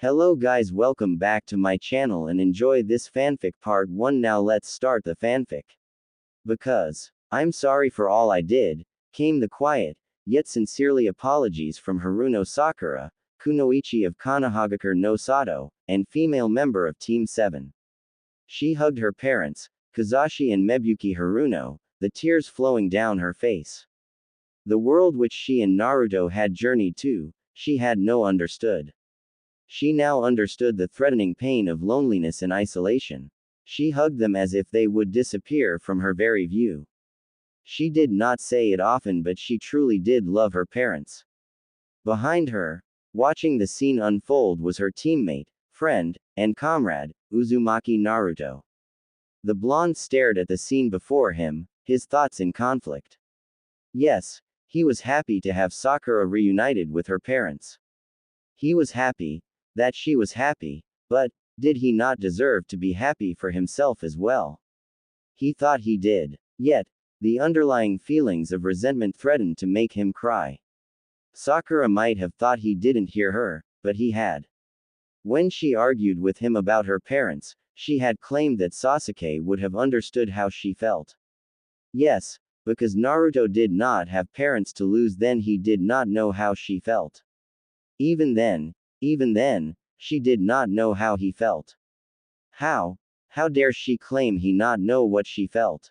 Hello guys, welcome back to my channel and enjoy this fanfic part 1. Now let's start the fanfic. Because I'm sorry for all I did, came the quiet, yet sincerely apologies from Haruno Sakura, Kunoichi of Kanahagakure no Sato, and female member of Team 7. She hugged her parents, Kazashi and Mebuki Haruno, the tears flowing down her face. The world which she and Naruto had journeyed to, she had no understood. She now understood the threatening pain of loneliness and isolation. She hugged them as if they would disappear from her very view. She did not say it often, but she truly did love her parents. Behind her, watching the scene unfold, was her teammate, friend, and comrade, Uzumaki Naruto. The blonde stared at the scene before him, his thoughts in conflict. Yes, he was happy to have Sakura reunited with her parents. He was happy that she was happy, but did he not deserve to be happy for himself as well? He thought he did. Yet, the underlying feelings of resentment threatened to make him cry. Sakura might have thought he didn't hear her, but he had. When she argued with him about her parents, she had claimed that Sasuke would have understood how she felt. Yes, because Naruto did not have parents to lose, then he did not know how she felt. Even then, she did not know how he felt. How dare she claim he not know what she felt?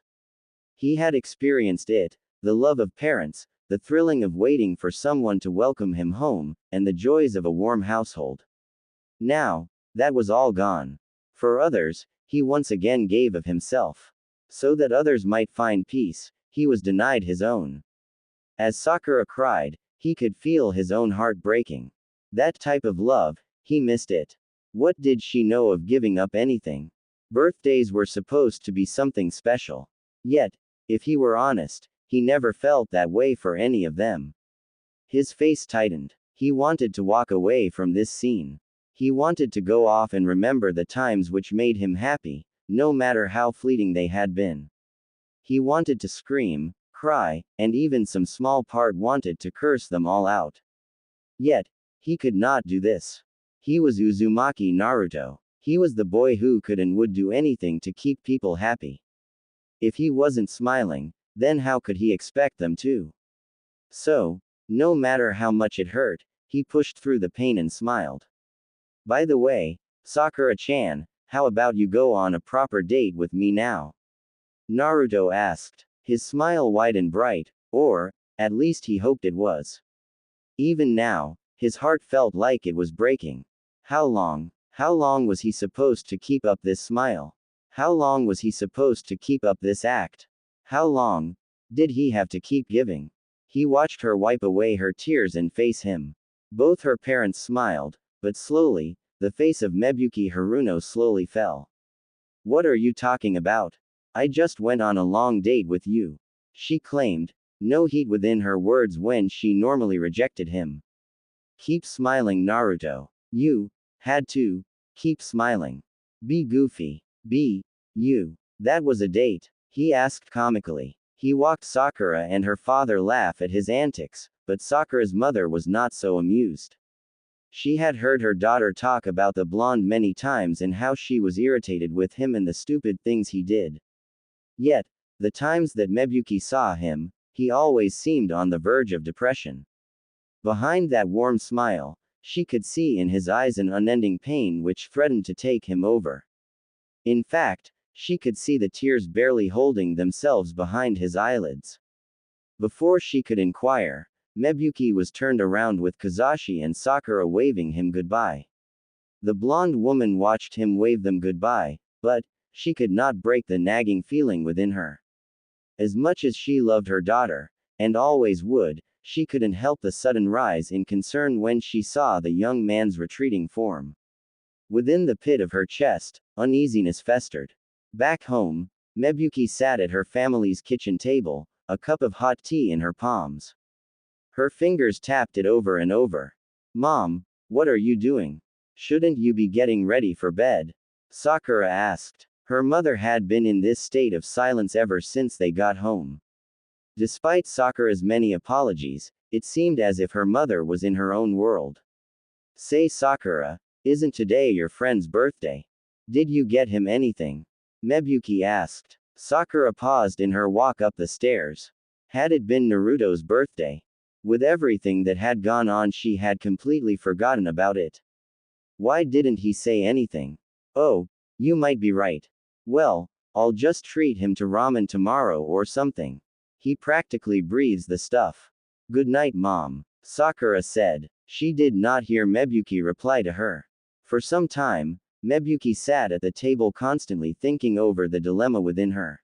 He had experienced it, the love of parents, the thrilling of waiting for someone to welcome him home, and the joys of a warm household. Now, that was all gone. For others, he once again gave of himself. So that others might find peace, he was denied his own. As Sakura cried, he could feel his own heart breaking. That type of love, he missed it. What did she know of giving up anything? Birthdays were supposed to be something special. Yet, if he were honest, he never felt that way for any of them. His face tightened. He wanted to walk away from this scene. He wanted to go off and remember the times which made him happy, no matter how fleeting they had been. He wanted to scream, cry, and even some small part wanted to curse them all out. Yet, he could not do this. He was Uzumaki Naruto. He was the boy who could and would do anything to keep people happy. If he wasn't smiling, then how could he expect them to? So, no matter how much it hurt, he pushed through the pain and smiled. By the way, Sakura-chan, how about you go on a proper date with me now? Naruto asked. His smile wide and bright, or, at least he hoped it was. Even now, his heart felt like it was breaking. How long was he supposed to keep up this smile? How long was he supposed to keep up this act? How long did he have to keep giving? He watched her wipe away her tears and face him. Both her parents smiled, but slowly, the face of Mebuki Haruno slowly fell. What are you talking about? I just went on a long date with you. She claimed, no heat within her words when she normally rejected him. Keep smiling, Naruto. You had to keep smiling. Be goofy. Be you. That was a date? He asked comically. He watched Sakura and her father laugh at his antics, but Sakura's mother was not so amused. She had heard her daughter talk about the blonde many times and how she was irritated with him and the stupid things he did. Yet, the times that Mebuki saw him, he always seemed on the verge of depression. Behind that warm smile, she could see in his eyes an unending pain which threatened to take him over. In fact, she could see the tears barely holding themselves behind his eyelids. Before she could inquire, Mebuki was turned around with Kazashi and Sakura waving him goodbye. The blonde woman watched him wave them goodbye, but she could not break the nagging feeling within her. As much as she loved her daughter, and always would, she couldn't help the sudden rise in concern when she saw the young man's retreating form. Within the pit of her chest, uneasiness festered. Back home, Mebuki sat at her family's kitchen table, a cup of hot tea in her palms. Her fingers tapped it over and over. Mom, what are you doing? Shouldn't you be getting ready for bed? Sakura asked. Her mother had been in this state of silence ever since they got home. Despite Sakura's many apologies, it seemed as if her mother was in her own world. Say Sakura, Isn't today your friend's birthday? Did you get him anything? Mebuki asked. Sakura paused in her walk up the stairs. Had it been Naruto's birthday? With everything that had gone on, she had completely forgotten about it. Why didn't he say anything? Oh, you might be right. Well, I'll just treat him to ramen tomorrow or something. He practically breathes the stuff. Good night, Mom, Sakura said. She did not hear Mebuki reply to her. For some time, Mebuki sat at the table constantly thinking over the dilemma within her.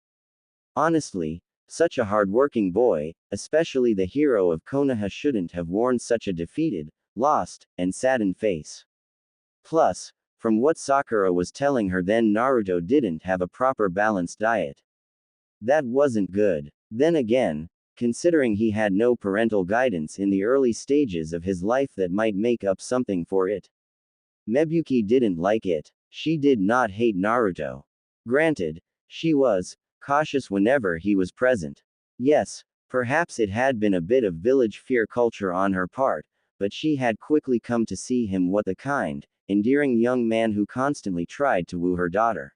Honestly, such a hard-working boy, especially the hero of Konoha, shouldn't have worn such a defeated, lost, and saddened face. Plus, from what Sakura was telling her, then Naruto didn't have a proper balanced diet. That wasn't good. Then again, considering he had no parental guidance in the early stages of his life, that might make up something for it. Mebuki didn't like it. She did not hate Naruto. Granted, she was cautious whenever he was present. Yes, perhaps it had been a bit of village fear culture on her part, but she had quickly come to see him what the kind, endearing young man who constantly tried to woo her daughter.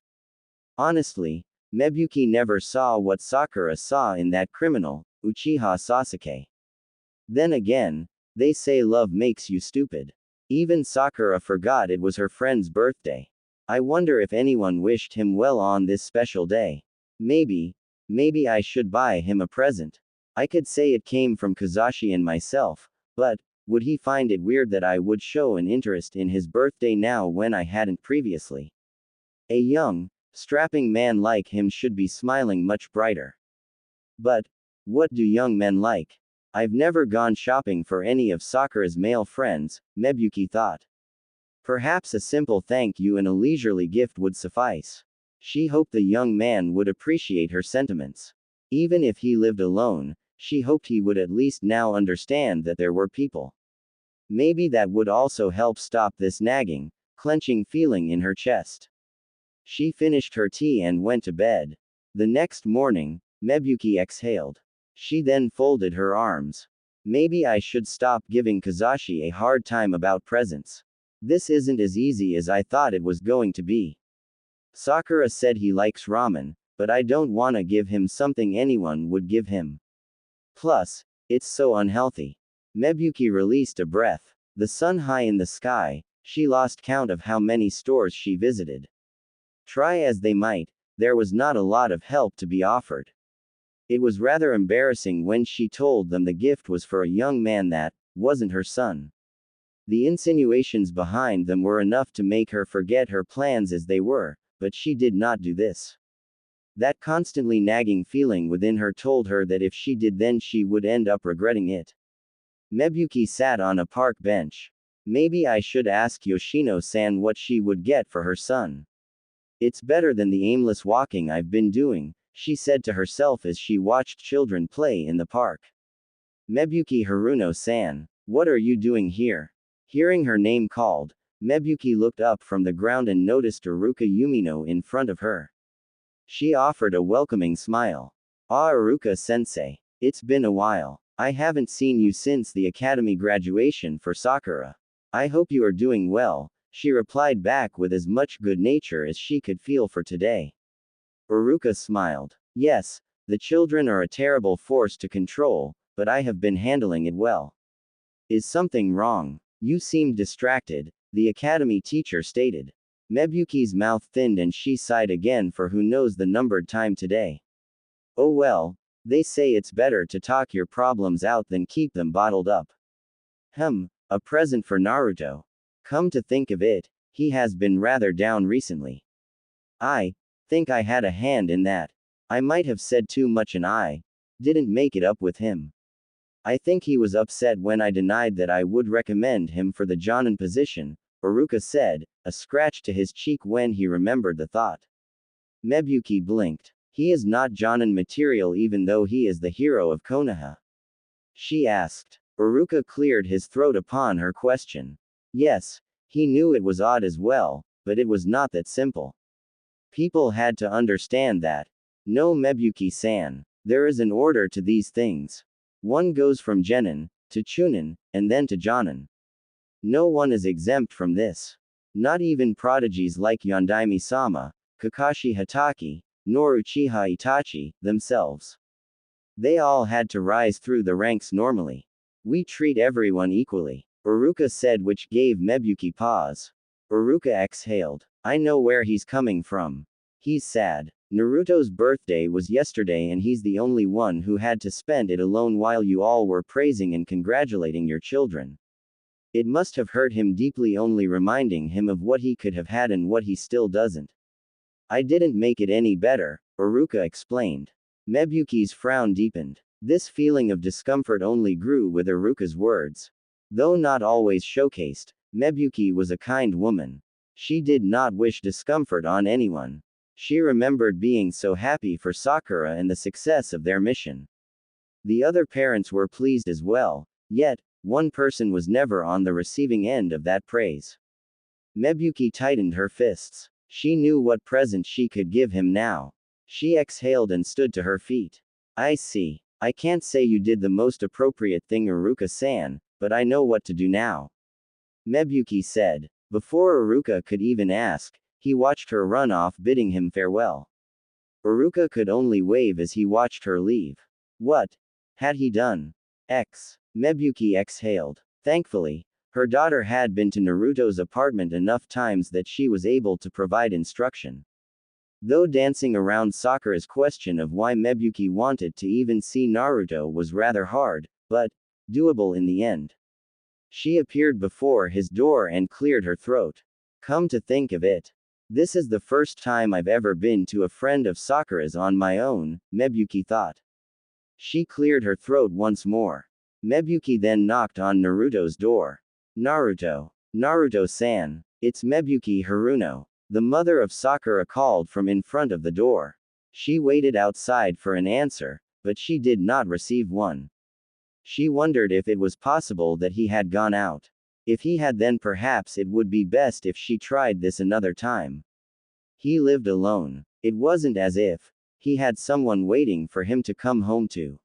Honestly, Mebuki never saw what Sakura saw in that criminal, Uchiha Sasuke. Then again, they say love makes you stupid. Even Sakura forgot it was her friend's birthday. I wonder if anyone wished him well on this special day. Maybe I should buy him a present. I could say it came from Kazashi and myself, but would he find it weird that I would show an interest in his birthday now when I hadn't previously? A young, strapping man like him should be smiling much brighter. But what do young men like? I've never gone shopping for any of Sakura's male friends, Mebuki thought. Perhaps a simple thank you and a leisurely gift would suffice. She hoped the young man would appreciate her sentiments. Even if he lived alone, she hoped he would at least now understand that there were people. Maybe that would also help stop this nagging, clenching feeling in her chest. She finished her tea and went to bed. The next morning, Mebuki exhaled. She then folded her arms. Maybe I should stop giving Kazashi a hard time about presents. This isn't as easy as I thought it was going to be. Sakura said he likes ramen, but I don't wanna give him something anyone would give him. Plus, it's so unhealthy. Mebuki released a breath. The sun high in the sky, she lost count of how many stores she visited. Try as they might, there was not a lot of help to be offered. It was rather embarrassing when she told them the gift was for a young man that wasn't her son. The insinuations behind them were enough to make her forget her plans as they were, but she did not do this. That constantly nagging feeling within her told her that if she did, then she would end up regretting it. Mebuki sat on a park bench. Maybe I should ask Yoshino-san what she would get for her son. It's better than the aimless walking I've been doing, she said to herself as she watched children play in the park. Mebuki Haruno-san, what are you doing here? Hearing her name called, Mebuki looked up from the ground and noticed Iruka Yumino in front of her. She offered a welcoming smile. Ah, Iruka-sensei. It's been a while. I haven't seen you since the academy graduation for Sakura. I hope you are doing well, she replied back with as much good nature as she could feel for today. Iruka smiled. Yes, the children are a terrible force to control, but I have been handling it well. Is something wrong? You seem distracted, the academy teacher stated. Mebuki's mouth thinned and she sighed again for who knows the numbered time today. Oh well, they say it's better to talk your problems out than keep them bottled up. A present for Naruto. Come to think of it, he has been rather down recently. I think I had a hand in that. I might have said too much and I didn't make it up with him. I think he was upset when I denied that I would recommend him for the Jonin position, Iruka said, a scratch to his cheek when he remembered the thought. Mebuki blinked. He is not Jonin material even though he is the hero of Konoha. She asked. Iruka cleared his throat upon her question. Yes, he knew it was odd as well, but it was not that simple. People had to understand that. No, Mebuki-san, there is an order to these things. One goes from Genin, to Chunin, and then to Jonin. No one is exempt from this. Not even prodigies like Yondaime-sama, Kakashi Hatake, nor Uchiha Itachi, themselves. They all had to rise through the ranks normally. We treat everyone equally, Uruka said, which gave Mebuki pause. Uruka exhaled. I know where he's coming from. He's sad. Naruto's birthday was yesterday and he's the only one who had to spend it alone while you all were praising and congratulating your children. It must have hurt him deeply, only reminding him of what he could have had and what he still doesn't. I didn't make it any better, Uruka explained. Mebuki's frown deepened. This feeling of discomfort only grew with Uruka's words. Though not always showcased, Mebuki was a kind woman. She did not wish discomfort on anyone. She remembered being so happy for Sakura and the success of their mission. The other parents were pleased as well, yet, one person was never on the receiving end of that praise. Mebuki tightened her fists. She knew what present she could give him now. She exhaled and stood to her feet. I see. I can't say you did the most appropriate thing, Uruka-san, but I know what to do now. Mebuki said. Before Uruka could even ask, he watched her run off, bidding him farewell. Uruka could only wave as he watched her leave. What had he done? Mebuki exhaled. Thankfully, her daughter had been to Naruto's apartment enough times that she was able to provide instruction. Though dancing around Sakura's question of why Mebuki wanted to even see Naruto was rather hard, but doable in the end. She appeared before his door and cleared her throat. Come to think of it, this is the first time I've ever been to a friend of Sakura's on my own, Mebuki thought. She cleared her throat once more. Mebuki then knocked on Naruto's door. Naruto. Naruto-san. It's Mebuki Haruno. The mother of Sakura called from in front of the door. She waited outside for an answer, but she did not receive one. She wondered if it was possible that he had gone out. If he had, then perhaps it would be best if she tried this another time. He lived alone. It wasn't as if he had someone waiting for him to come home to.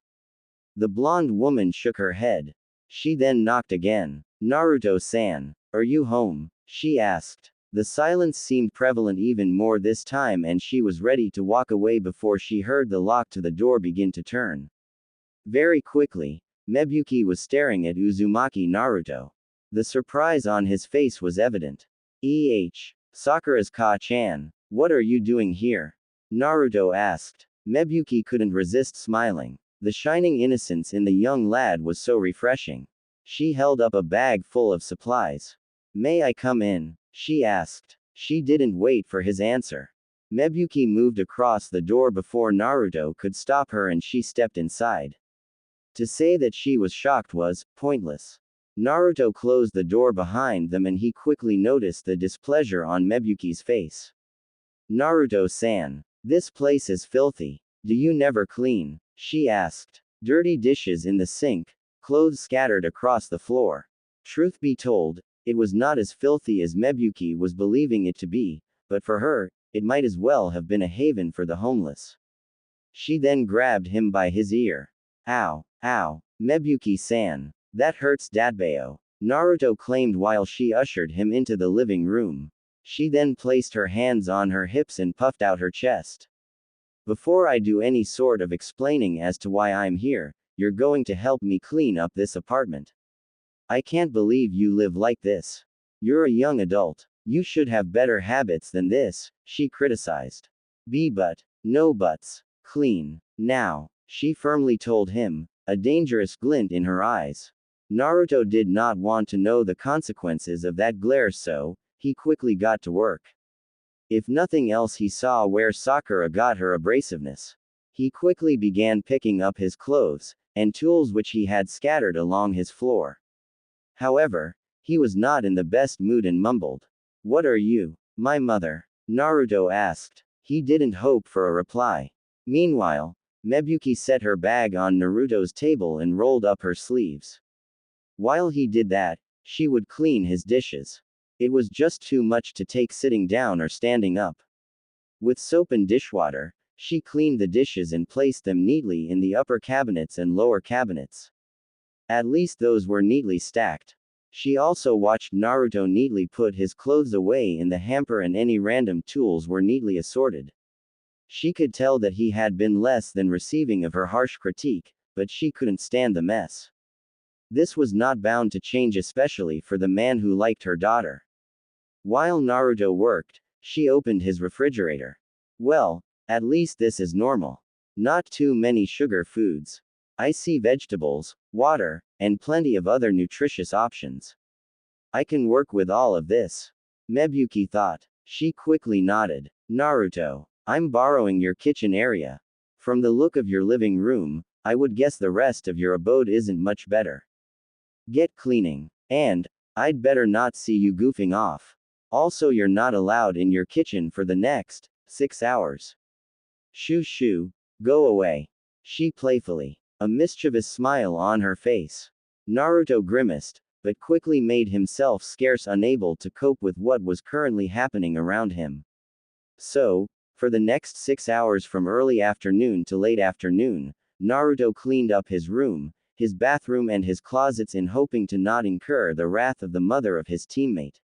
The blonde woman shook her head. She then knocked again. Naruto-san, are you home? She asked. The silence seemed prevalent even more this time, and she was ready to walk away before she heard the lock to the door begin to turn. Very quickly, Mebuki was staring at Uzumaki Naruto. The surprise on his face was evident. Sakura's Ka-chan, what are you doing here? Naruto asked. Mebuki couldn't resist smiling. The shining innocence in the young lad was so refreshing. She held up a bag full of supplies. May I come in? She asked. She didn't wait for his answer. Mebuki moved across the door before Naruto could stop her and she stepped inside. To say that she was shocked was pointless. Naruto closed the door behind them and he quickly noticed the displeasure on Mebuki's face. Naruto-san, this place is filthy. Do you never clean? She asked. Dirty dishes in the sink, clothes scattered across the floor. Truth be told, it was not as filthy as Mebuki was believing it to be, but for her, it might as well have been a haven for the homeless. She then grabbed him by his ear. Ow, ow, Mebuki-san. That hurts Datbeo, Naruto claimed while she ushered him into the living room. She then placed her hands on her hips and puffed out her chest. Before I do any sort of explaining as to why I'm here, you're going to help me clean up this apartment. I can't believe you live like this. You're a young adult. You should have better habits than this, she criticized. No buts. Clean. Now, she firmly told him, a dangerous glint in her eyes. Naruto did not want to know the consequences of that glare, so he quickly got to work. If nothing else, he saw where Sakura got her abrasiveness. He quickly began picking up his clothes and tools which he had scattered along his floor. However, he was not in the best mood and mumbled. What are you? My mother? Naruto asked. He didn't hope for a reply. Meanwhile, Mebuki set her bag on Naruto's table and rolled up her sleeves. While he did that, she would clean his dishes. It was just too much to take sitting down or standing up. With soap and dishwater, she cleaned the dishes and placed them neatly in the upper cabinets and lower cabinets. At least those were neatly stacked. She also watched Naruto neatly put his clothes away in the hamper and any random tools were neatly assorted. She could tell that he had been less than receiving of her harsh critique, but she couldn't stand the mess. This was not bound to change, especially for the man who liked her daughter. While Naruto worked, she opened his refrigerator. Well, at least this is normal. Not too many sugar foods. I see vegetables, water, and plenty of other nutritious options. I can work with all of this. Mebuki thought. She quickly nodded. Naruto, I'm borrowing your kitchen area. From the look of your living room, I would guess the rest of your abode isn't much better. Get cleaning. And, I'd better not see you goofing off. Also, you're not allowed in your kitchen for the next 6 hours. Shoo shoo, go away. She playfully. A mischievous smile on her face. Naruto grimaced, but quickly made himself scarce unable to cope with what was currently happening around him. So, for the next 6 hours from early afternoon to late afternoon, Naruto cleaned up his room, his bathroom and his closets in hoping to not incur the wrath of the mother of his teammate.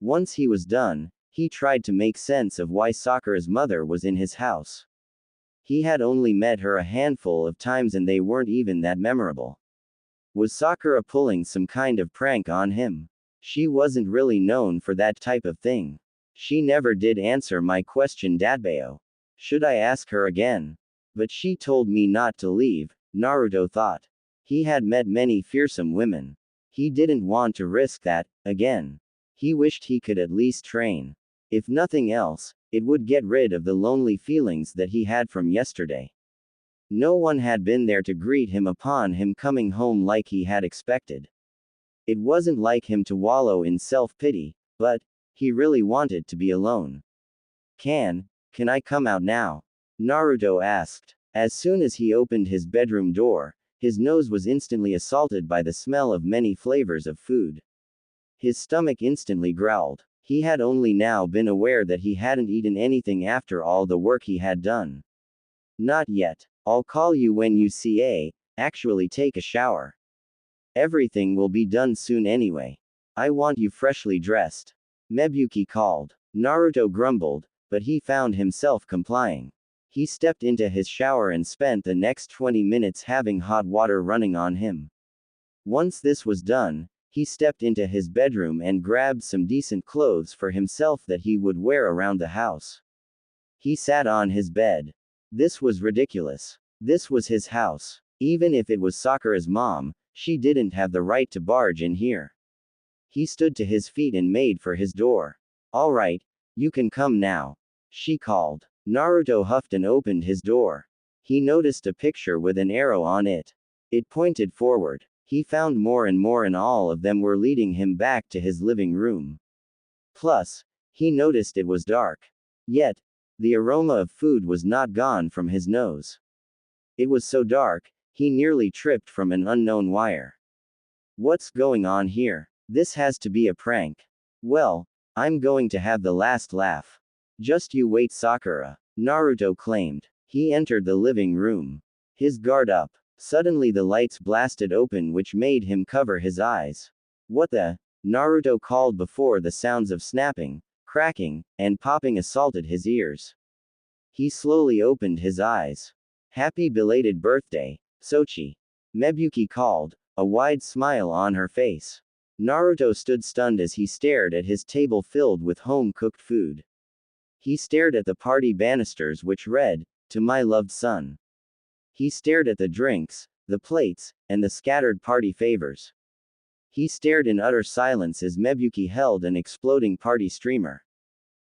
Once he was done, he tried to make sense of why Sakura's mother was in his house. He had only met her a handful of times and they weren't even that memorable. Was Sakura pulling some kind of prank on him? She wasn't really known for that type of thing. She never did answer my question, Dadbeo. Should I ask her again? But she told me not to leave, Naruto thought. He had met many fearsome women. He didn't want to risk that, again. He wished he could at least train. If nothing else, it would get rid of the lonely feelings that he had from yesterday. No one had been there to greet him upon him coming home like he had expected. It wasn't like him to wallow in self-pity, but he really wanted to be alone. Can I come out now? Naruto asked. As soon as he opened his bedroom door, his nose was instantly assaulted by the smell of many flavors of food. His stomach instantly growled. He had only now been aware that he hadn't eaten anything after all the work he had done. Not yet. I'll call you when you actually take a shower. Everything will be done soon anyway. I want you freshly dressed. Mebuki called. Naruto grumbled, but he found himself complying. He stepped into his shower and spent the next 20 minutes having hot water running on him. Once this was done, he stepped into his bedroom and grabbed some decent clothes for himself that he would wear around the house. He sat on his bed. This was ridiculous. This was his house. Even if it was Sakura's mom, she didn't have the right to barge in here. He stood to his feet and made for his door. All right, you can come now. She called. Naruto huffed and opened his door. He noticed a picture with an arrow on it. It pointed forward. He found more and more and all of them were leading him back to his living room. Plus, he noticed it was dark. Yet, the aroma of food was not gone from his nose. It was so dark, he nearly tripped from an unknown wire. What's going on here? This has to be a prank. Well, I'm going to have the last laugh. Just you wait, Sakura, Naruto claimed. He entered the living room. His guard up. Suddenly the lights blasted open which made him cover his eyes. What the? Naruto called before the sounds of snapping, cracking, and popping assaulted his ears. He slowly opened his eyes. Happy belated birthday, Sochi. Mebuki called, a wide smile on her face. Naruto stood stunned as he stared at his table filled with home-cooked food. He stared at the party banisters which read, "To my loved son." He stared at the drinks, the plates, and the scattered party favors. He stared in utter silence as Mebuki held an exploding party streamer.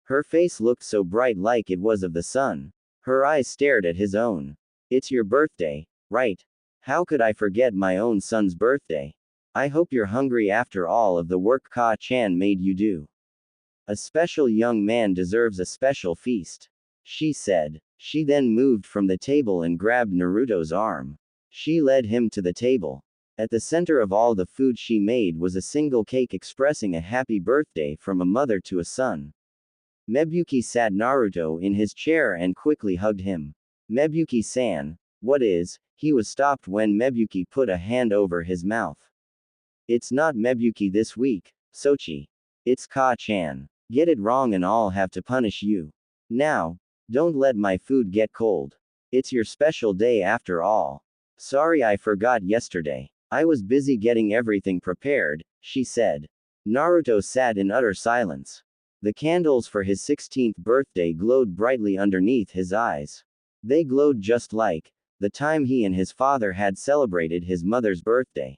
Her face looked so bright like it was of the sun. Her eyes stared at his own. It's your birthday, right? How could I forget my own son's birthday? I hope you're hungry after all of the work Ka-chan made you do. A special young man deserves a special feast, she said. She then moved from the table and grabbed Naruto's arm. She led him to the table. At the center of all the food she made was a single cake expressing a happy birthday from a mother to a son. Mebuki sat Naruto in his chair and quickly hugged him. Mebuki-san, what is? He was stopped when Mebuki put a hand over his mouth. It's not Mebuki this week, Sochi. It's Ka-chan. Get it wrong and I'll have to punish you. Now, don't let my food get cold. It's your special day after all. Sorry I forgot yesterday. I was busy getting everything prepared, she said. Naruto sat in utter silence. The candles for his 16th birthday glowed brightly underneath his eyes. They glowed just like the time he and his father had celebrated his mother's birthday.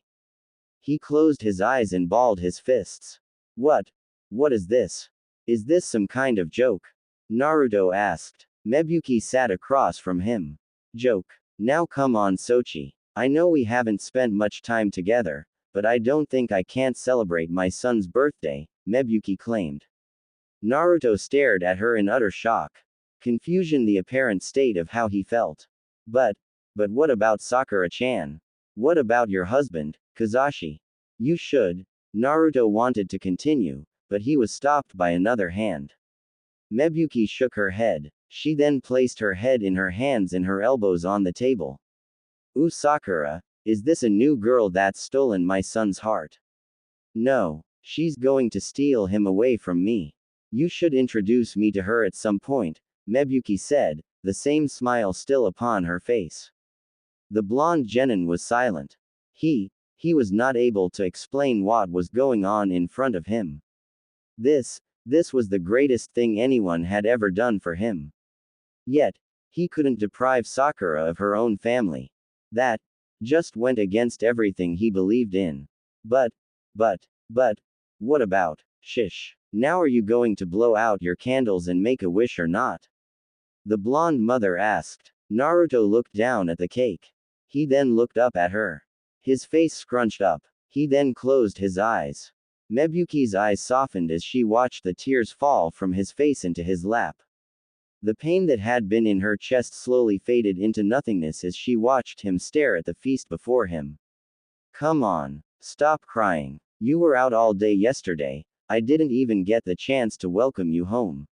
He closed his eyes and balled his fists. What? What is this? Is this some kind of joke? Naruto asked. Mebuki sat across from him. Joke. Now come on Sochi. I know we haven't spent much time together, but I don't think I can't celebrate my son's birthday, Mebuki claimed. Naruto stared at her in utter shock. Confusion, the apparent state of how he felt. But what about Sakura-chan? What about your husband, Kazashi? You should. Naruto wanted to continue, but he was stopped by another hand. Mebuki shook her head. She then placed her head in her hands and her elbows on the table. Ooh Sakura, is this a new girl that's stolen my son's heart? No, she's going to steal him away from me. You should introduce me to her at some point, Mebuki said, the same smile still upon her face. The blonde genin was silent. He was not able to explain what was going on in front of him. This was the greatest thing anyone had ever done for him. Yet, he couldn't deprive Sakura of her own family. That just went against everything he believed in. But, what about, shish, now are you going to blow out your candles and make a wish or not? The blonde mother asked. Naruto looked down at the cake. He then looked up at her. His face scrunched up. He then closed his eyes. Mebuki's eyes softened as she watched the tears fall from his face into his lap. The pain that had been in her chest slowly faded into nothingness as she watched him stare at the feast before him. Come on. Stop crying. You were out all day yesterday. I didn't even get the chance to welcome you home.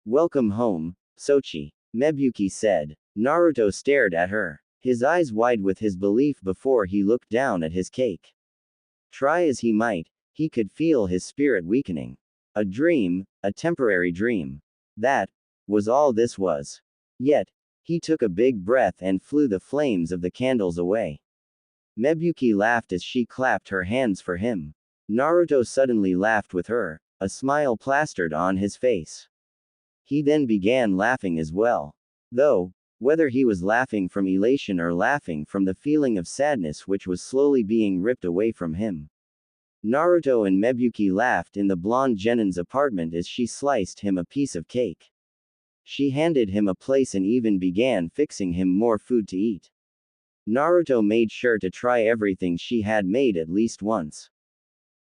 Welcome home, Sochi, Mebuki said. Naruto stared at her, his eyes wide with his belief before he looked down at his cake. Try as he might, he could feel his spirit weakening. A dream, a temporary dream. That was all this was. Yet, he took a big breath and flew the flames of the candles away. Mebuki laughed as she clapped her hands for him. Naruto suddenly laughed with her, a smile plastered on his face. He then began laughing as well. Though, whether he was laughing from elation or laughing from the feeling of sadness which was slowly being ripped away from him. Naruto and Mebuki laughed in the blonde genin's apartment as she sliced him a piece of cake. She handed him a place and even began fixing him more food to eat. Naruto made sure to try everything she had made at least once.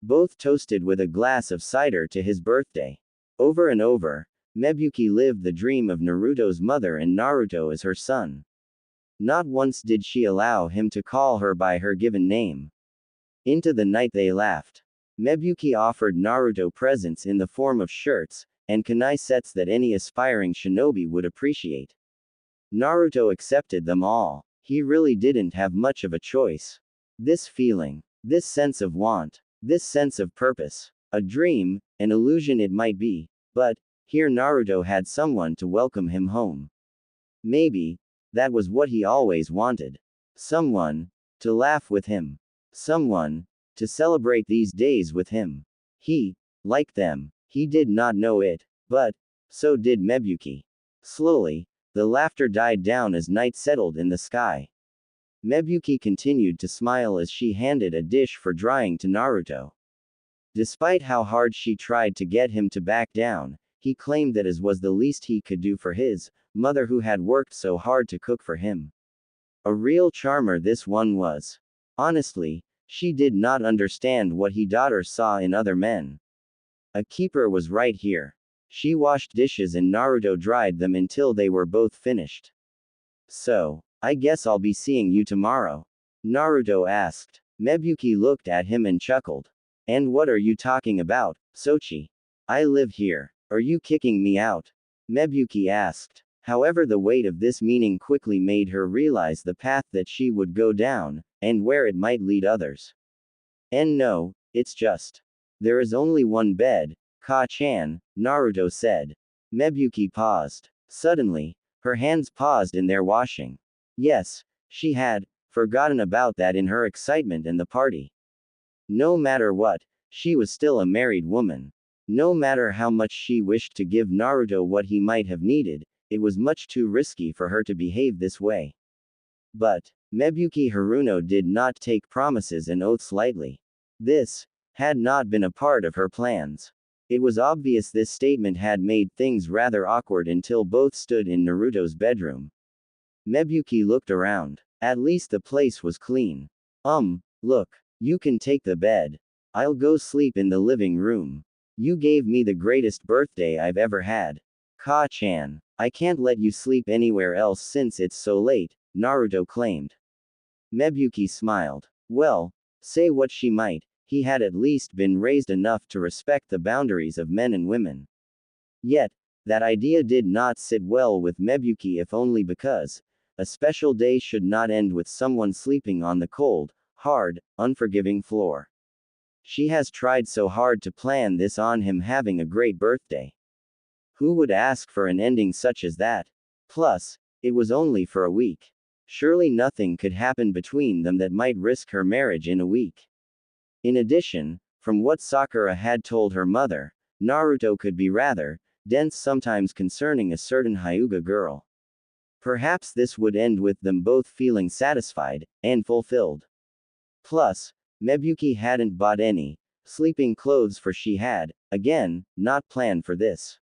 Both toasted with a glass of cider to his birthday. Over and over, Mebuki lived the dream of Naruto's mother and Naruto as her son. Not once did she allow him to call her by her given name. Into the night they laughed. Mebuki offered Naruto presents in the form of shirts and kunai sets that any aspiring shinobi would appreciate. Naruto accepted them all. He really didn't have much of a choice. This feeling, this sense of want, this sense of purpose, a dream, an illusion it might be, but here Naruto had someone to welcome him home. Maybe that was what he always wanted. Someone to laugh with him. Someone to celebrate these days with him. He liked them. He did not know it, but so did Mebuki. Slowly, the laughter died down as night settled in the sky. Mebuki continued to smile as she handed a dish for drying to Naruto. Despite how hard she tried to get him to back down, he claimed that as was the least he could do for his mother who had worked so hard to cook for him. A real charmer this one was. Honestly, she did not understand what he daughter saw in other men. A keeper was right here. She washed dishes and Naruto dried them until they were both finished. So, I guess I'll be seeing you tomorrow? Naruto asked. Mebuki looked at him and chuckled. And what are you talking about, Sochi? I live here. Are you kicking me out? Mebuki asked. However, the weight of this meaning quickly made her realize the path that she would go down, and where it might lead others. And no, it's just. There is only one bed, Ka-chan, Naruto said. Mebuki paused. Suddenly, her hands paused in their washing. Yes, she had forgotten about that in her excitement and the party. No matter what, she was still a married woman. No matter how much she wished to give Naruto what he might have needed, it was much too risky for her to behave this way. But, Mebuki Haruno did not take promises and oaths lightly. This had not been a part of her plans. It was obvious this statement had made things rather awkward until both stood in Naruto's bedroom. Mebuki looked around. At least the place was clean. Look, you can take the bed. I'll go sleep in the living room. You gave me the greatest birthday I've ever had. Ka-chan, I can't let you sleep anywhere else since it's so late, Naruto claimed. Mebuki smiled. Well, say what she might, he had at least been raised enough to respect the boundaries of men and women. Yet, that idea did not sit well with Mebuki, if only because a special day should not end with someone sleeping on the cold, hard, unforgiving floor. She has tried so hard to plan this on him having a great birthday. Who would ask for an ending such as that? Plus, it was only for a week. Surely nothing could happen between them that might risk her marriage in a week. In addition, from what Sakura had told her mother, Naruto could be rather dense sometimes concerning a certain Hyuga girl. Perhaps this would end with them both feeling satisfied and fulfilled. Plus, Mebuki hadn't bought any sleeping clothes, for she had, again, not planned for this.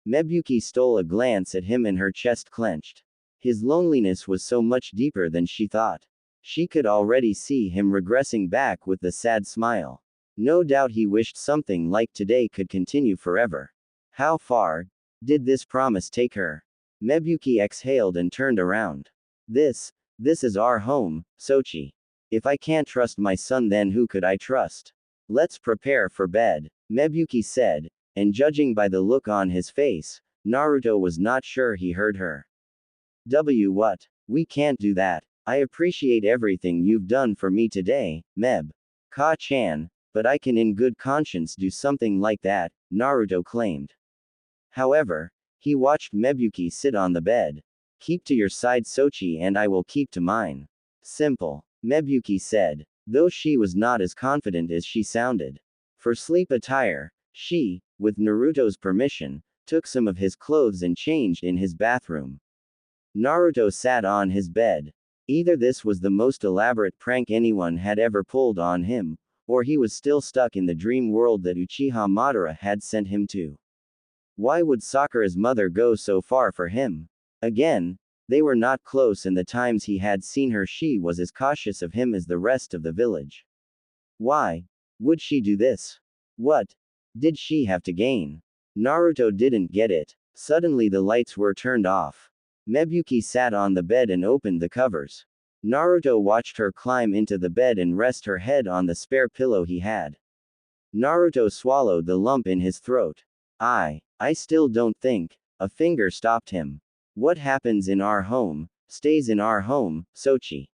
Mebuki stole a glance at him and her chest clenched. His loneliness was so much deeper than she thought. She could already see him regressing back with a sad smile. No doubt he wished something like today could continue forever. How far did this promise take her? Mebuki exhaled and turned around. This is our home, Sochi. If I can't trust my son, then who could I trust? Let's prepare for bed, Mebuki said, and judging by the look on his face, Naruto was not sure he heard her. What? We can't do that. I appreciate everything you've done for me today, Meb. Ka-chan, but I can in good conscience do something like that, Naruto claimed. However, he watched Mebuki sit on the bed. Keep to your side, Sochi, and I will keep to mine. Simple, Mebuki said, though she was not as confident as she sounded. For sleep attire, she, with Naruto's permission, took some of his clothes and changed in his bathroom. Naruto sat on his bed. Either this was the most elaborate prank anyone had ever pulled on him, or he was still stuck in the dream world that Uchiha Madara had sent him to. Why would Sakura's mother go so far for him? Again, they were not close, and the times he had seen her, she was as cautious of him as the rest of the village. Why would she do this? What did she have to gain? Naruto didn't get it. Suddenly the lights were turned off. Mebuki sat on the bed and opened the covers. Naruto watched her climb into the bed and rest her head on the spare pillow he had. Naruto swallowed the lump in his throat. I still don't think. A finger stopped him. What happens in our home, stays in our home, Sochi.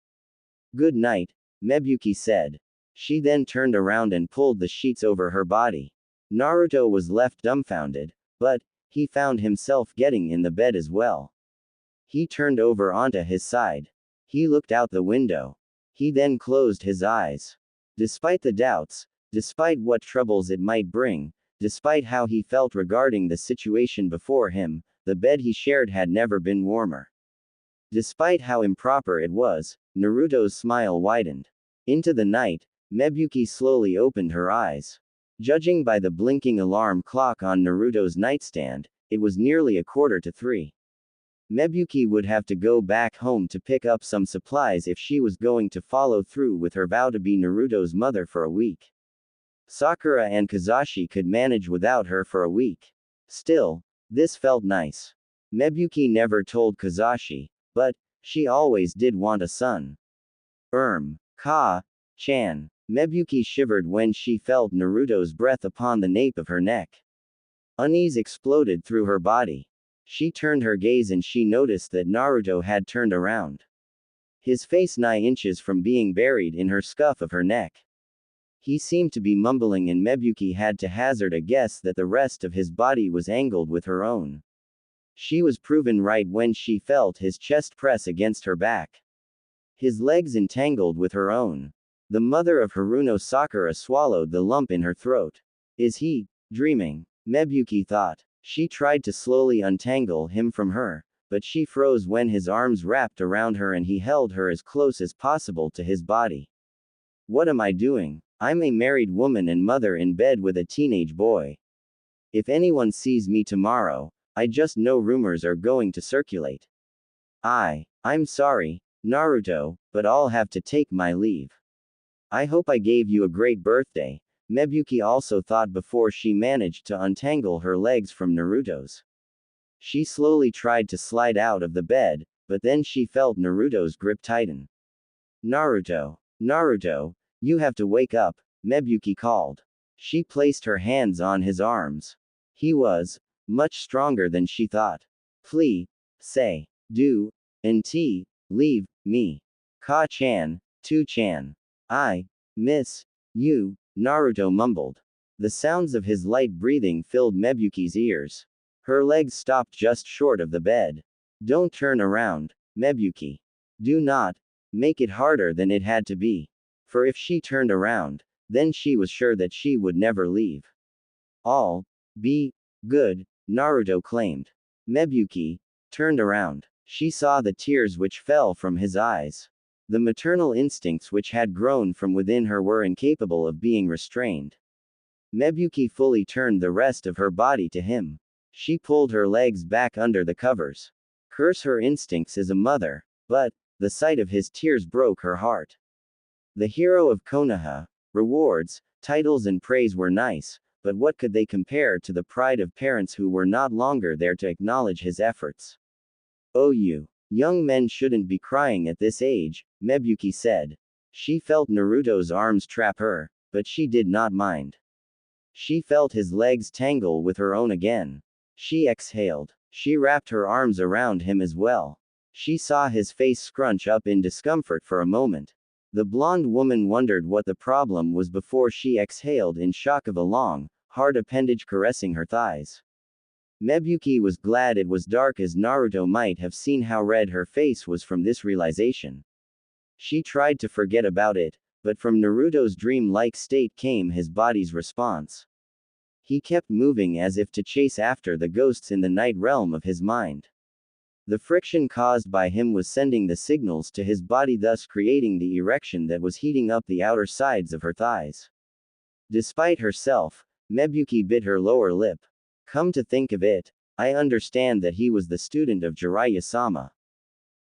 Good night, Mebuki said. She then turned around and pulled the sheets over her body. Naruto was left dumbfounded, but he found himself getting in the bed as well. He turned over onto his side. He looked out the window. He then closed his eyes. Despite the doubts, despite what troubles it might bring, despite how he felt regarding the situation before him, the bed he shared had never been warmer. Despite how improper it was, Naruto's smile widened. Into the night, Mebuki slowly opened her eyes. Judging by the blinking alarm clock on Naruto's nightstand, it was nearly 2:45. Mebuki would have to go back home to pick up some supplies if she was going to follow through with her vow to be Naruto's mother for a week. Sakura and Kazashi could manage without her for a week. Still, this felt nice. Mebuki never told Kazashi, but she always did want a son. Ka-chan. Mebuki shivered when she felt Naruto's breath upon the nape of her neck. Unease exploded through her body. She turned her gaze and she noticed that Naruto had turned around. His face 9 inches from being buried in her scuff of her neck. He seemed to be mumbling, and Mebuki had to hazard a guess that the rest of his body was angled with her own. She was proven right when she felt his chest press against her back. His legs entangled with her own. The mother of Haruno Sakura swallowed the lump in her throat. Is he dreaming? Mebuki thought. She tried to slowly untangle him from her, but she froze when his arms wrapped around her and he held her as close as possible to his body. What am I doing? I'm a married woman and mother in bed with a teenage boy. If anyone sees me tomorrow, I just know rumors are going to circulate. I'm sorry, Naruto, but I'll have to take my leave. I hope I gave you a great birthday, Mebuki also thought before she managed to untangle her legs from Naruto's. She slowly tried to slide out of the bed, but then she felt Naruto's grip tighten. Naruto, you have to wake up, Mebuki called. She placed her hands on his arms. He was much stronger than she thought. Please, say, do, and leave me. Ka-chan, Tu-chan. I miss you, Naruto mumbled. The sounds of his light breathing filled Mebuki's ears. Her legs stopped just short of the bed. Don't turn around, Mebuki. Do not make it harder than it had to be. For if she turned around, then she was sure that she would never leave. All be good, Naruto claimed. Mebuki turned around. She saw the tears which fell from his eyes. The maternal instincts which had grown from within her were incapable of being restrained. Mebuki fully turned the rest of her body to him. She pulled her legs back under the covers. Curse her instincts as a mother, but the sight of his tears broke her heart. The hero of Konoha, rewards, titles and praise were nice, but what could they compare to the pride of parents who were not longer there to acknowledge his efforts? Oh, you young men shouldn't be crying at this age, Mebuki said. She felt Naruto's arms trap her, but she did not mind. She felt his legs tangle with her own again. She exhaled. She wrapped her arms around him as well. She saw his face scrunch up in discomfort for a moment. The blonde woman wondered what the problem was before she exhaled in shock of a long, hard appendage caressing her thighs. Mebuki was glad it was dark, as Naruto might have seen how red her face was from this realization. She tried to forget about it, but from Naruto's dream-like state came his body's response. He kept moving as if to chase after the ghosts in the night realm of his mind. The friction caused by him was sending the signals to his body, thus creating the erection that was heating up the outer sides of her thighs. Despite herself, Mebuki bit her lower lip. Come to think of it, I understand that he was the student of Jiraiya-sama.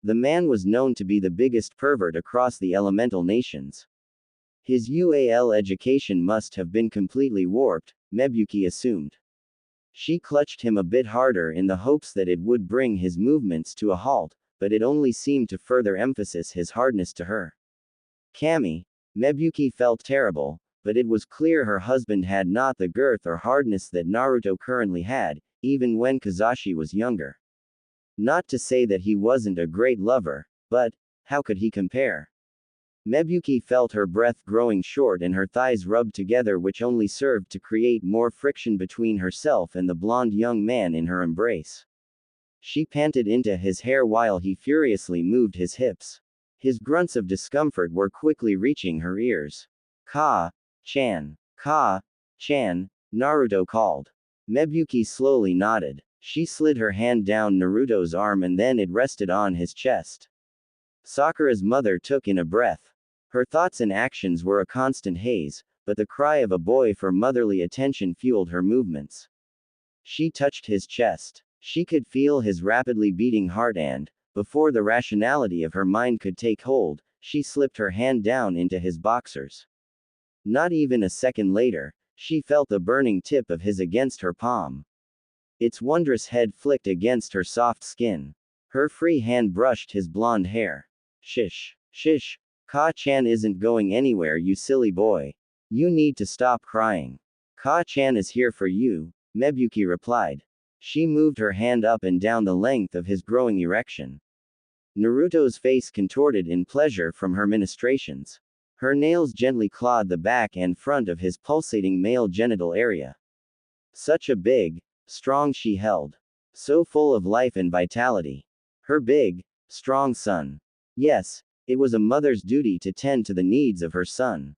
The man was known to be the biggest pervert across the elemental nations. His UAL education must have been completely warped, Mebuki assumed. She clutched him a bit harder in the hopes that it would bring his movements to a halt, but it only seemed to further emphasize his hardness to her. Kami, Mebuki felt terrible, but it was clear her husband had not the girth or hardness that Naruto currently had, even when Kazashi was younger. Not to say that he wasn't a great lover, but how could he compare? Mebuki felt her breath growing short and her thighs rubbed together, which only served to create more friction between herself and the blonde young man in her embrace. She panted into his hair while he furiously moved his hips. His grunts of discomfort were quickly reaching her ears. Ka-chan, Naruto called. Mebuki slowly nodded. She slid her hand down Naruto's arm and then it rested on his chest. Sakura's mother took in a breath. Her thoughts and actions were a constant haze, but the cry of a boy for motherly attention fueled her movements. She touched his chest. She could feel his rapidly beating heart and, before the rationality of her mind could take hold, she slipped her hand down into his boxers. Not even a second later, she felt the burning tip of his against her palm. Its wondrous head flicked against her soft skin. Her free hand brushed his blonde hair. Shish. Ka-chan isn't going anywhere, you silly boy. You need to stop crying. Ka-chan is here for you, Mebuki replied. She moved her hand up and down the length of his growing erection. Naruto's face contorted in pleasure from her ministrations. Her nails gently clawed the back and front of his pulsating male genital area. Such a big, strong she held. So full of life and vitality. Her big, strong son. Yes, it was a mother's duty to tend to the needs of her son.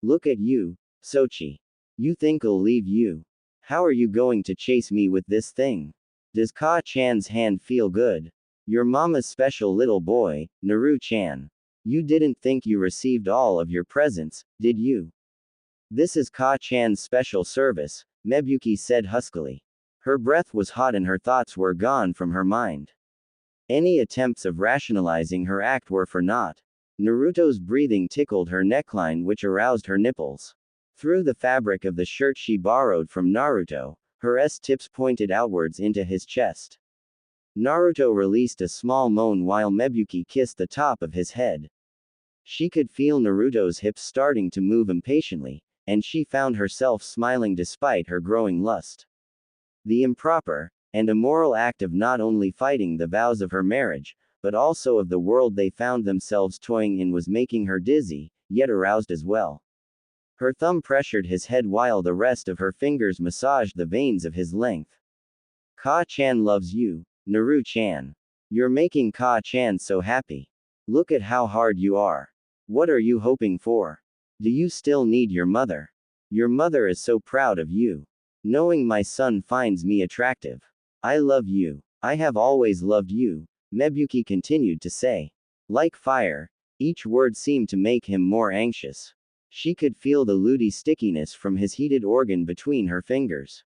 Look at you, Sochi. You think I'll leave you? How are you going to chase me with this thing? Does Ka-chan's hand feel good? Your mama's special little boy, Naru-chan. You didn't think you received all of your presents, did you? This is Ka-chan's special service, Mebuki said huskily. Her breath was hot and her thoughts were gone from her mind. Any attempts of rationalizing her act were for naught. Naruto's breathing tickled her neckline, which aroused her nipples. Through the fabric of the shirt she borrowed from Naruto, her S-tips pointed outwards into his chest. Naruto released a small moan while Mebuki kissed the top of his head. She could feel Naruto's hips starting to move impatiently, and she found herself smiling despite her growing lust. The improper and immoral act of not only fighting the vows of her marriage, but also of the world they found themselves toying in was making her dizzy, yet aroused as well. Her thumb pressured his head while the rest of her fingers massaged the veins of his length. Ka-chan loves you, Naru-chan. You're making Ka-chan so happy. Look at how hard you are. What are you hoping for? Do you still need your mother? Your mother is so proud of you. Knowing my son finds me attractive. I love you. I have always loved you, Mebuki continued to say. Like fire, each word seemed to make him more anxious. She could feel the lewdy stickiness from his heated organ between her fingers.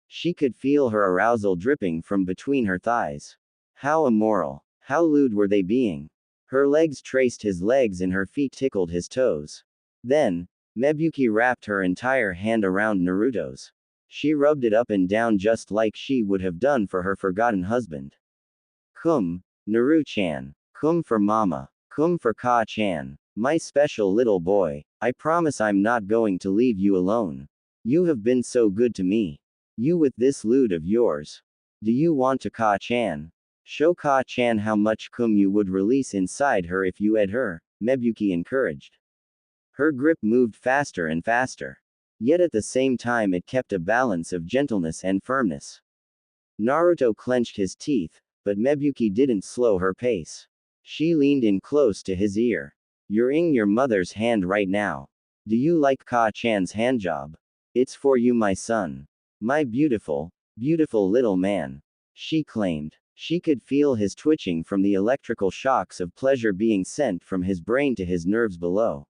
She could feel her arousal dripping from between her thighs. How immoral. How lewd were they being? Her legs traced his legs and her feet tickled his toes. Then, Mebuki wrapped her entire hand around Naruto's. She rubbed it up and down just like she would have done for her forgotten husband. Cum, Naru-chan. Cum for mama. Cum for Ka-chan. My special little boy, I promise I'm not going to leave you alone. You have been so good to me. You with this lewd of yours. Do you want to Ka-chan? Show Ka-chan how much cum you would release inside her if you ate her, Mebuki encouraged. Her grip moved faster and faster. Yet at the same time it kept a balance of gentleness and firmness. Naruto clenched his teeth, but Mebuki didn't slow her pace. She leaned in close to his ear. You're in your mother's hand right now. Do you like Ka-chan's handjob? It's for you, my son. My beautiful, beautiful little man. She claimed. She could feel his twitching from the electrical shocks of pleasure being sent from his brain to his nerves below.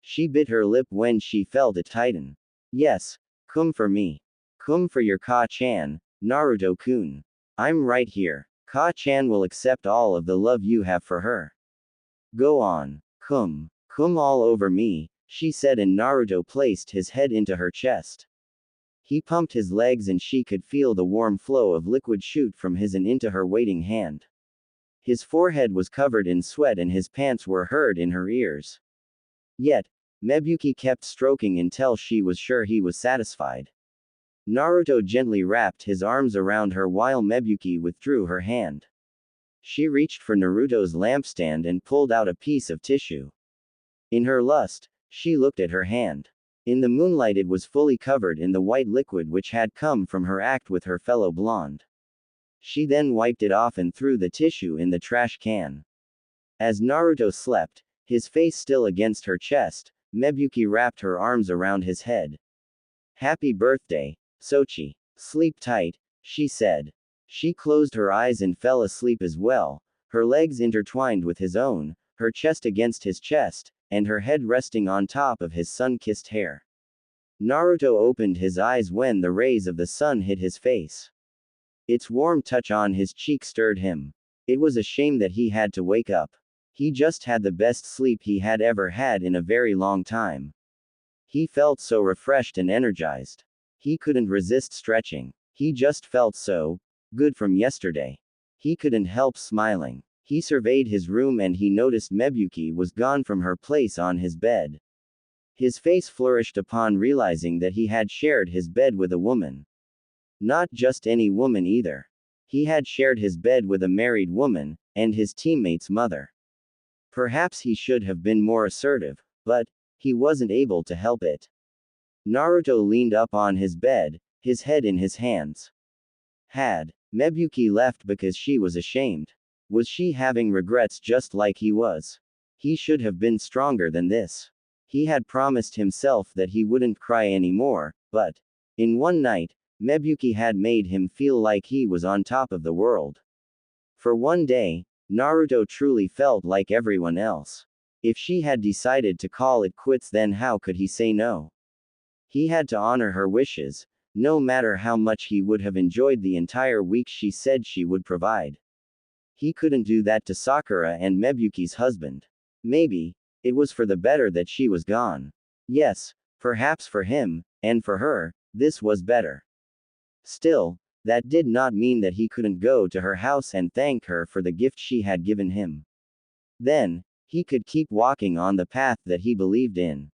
She bit her lip when she felt it tighten. Yes, cum for me. Cum for your Ka-chan, Naruto-kun. I'm right here. Ka-chan will accept all of the love you have for her. Go on. Cum. Cum all over me, she said, and Naruto placed his head into her chest. He pumped his legs and she could feel the warm flow of liquid shoot from his and into her waiting hand. His forehead was covered in sweat and his pants were heard in her ears. Yet, Mebuki kept stroking until she was sure he was satisfied. Naruto gently wrapped his arms around her while Mebuki withdrew her hand. She reached for Naruto's lampstand and pulled out a piece of tissue. In her lust, she looked at her hand. In the moonlight it was fully covered in the white liquid which had come from her act with her fellow blonde. She then wiped it off and threw the tissue in the trash can. As Naruto slept, his face still against her chest, Mebuki wrapped her arms around his head. Happy birthday, Sochi. Sleep tight, she said. She closed her eyes and fell asleep as well, her legs intertwined with his own, her chest against his chest, and her head resting on top of his sun-kissed hair. Naruto opened his eyes when the rays of the sun hit his face. Its warm touch on his cheek stirred him. It was a shame that he had to wake up. He just had the best sleep he had ever had in a very long time. He felt so refreshed and energized. He couldn't resist stretching. He just felt so good from yesterday. He couldn't help smiling. He surveyed his room and he noticed Mebuki was gone from her place on his bed. His face flourished upon realizing that he had shared his bed with a woman. Not just any woman either. He had shared his bed with a married woman, and his teammate's mother. Perhaps he should have been more assertive, but he wasn't able to help it. Naruto leaned up on his bed, his head in his hands. Had Mebuki left because she was ashamed? Was she having regrets just like he was? He should have been stronger than this. He had promised himself that he wouldn't cry anymore, but in one night, Mebuki had made him feel like he was on top of the world. For one day, Naruto truly felt like everyone else. If she had decided to call it quits, then how could he say no? He had to honor her wishes, no matter how much he would have enjoyed the entire week she said she would provide. He couldn't do that to Sakura and Mebuki's husband. Maybe it was for the better that she was gone. Yes, perhaps for him, and for her, this was better. Still, that did not mean that he couldn't go to her house and thank her for the gift she had given him. Then, he could keep walking on the path that he believed in.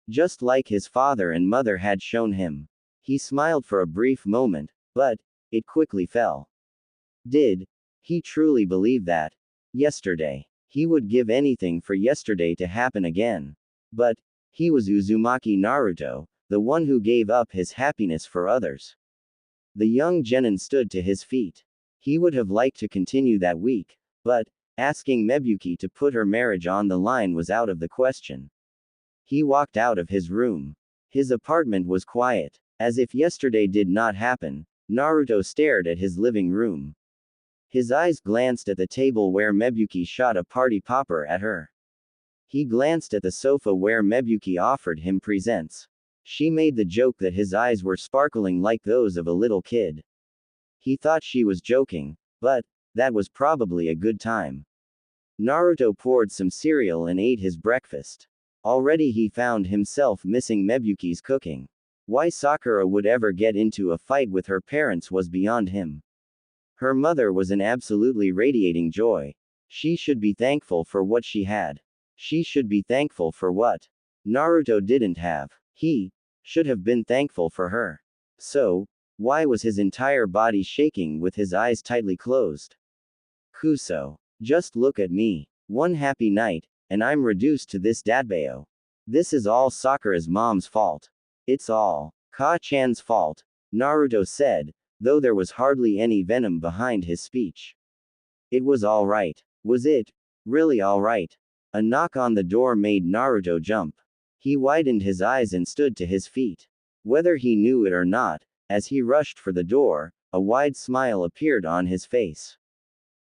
Just like his father and mother had shown him. He smiled for a brief moment, but it quickly fell. Did he truly believe that? Yesterday. He would give anything for yesterday to happen again. But he was Uzumaki Naruto, the one who gave up his happiness for others. The young genin stood to his feet. He would have liked to continue that week, but asking Mebuki to put her marriage on the line was out of the question. He walked out of his room. His apartment was quiet. As if yesterday did not happen, Naruto stared at his living room. His eyes glanced at the table where Mebuki shot a party popper at her. He glanced at the sofa where Mebuki offered him presents. She made the joke that his eyes were sparkling like those of a little kid. He thought she was joking, but that was probably a good time. Naruto poured some cereal and ate his breakfast. Already he found himself missing Mebuki's cooking. Why Sakura would ever get into a fight with her parents was beyond him. Her mother was an absolutely radiating joy. She should be thankful for what she had. She should be thankful for what Naruto didn't have. He should have been thankful for her. So, why was his entire body shaking with his eyes tightly closed? Kuso. Just look at me. One happy night, and I'm reduced to this dadbao. This is all Sakura's mom's fault. It's all Ka-chan's fault, Naruto said, though there was hardly any venom behind his speech. It was all right. Was it really all right? A knock on the door made Naruto jump. He widened his eyes and stood to his feet. Whether he knew it or not, as he rushed for the door, a wide smile appeared on his face.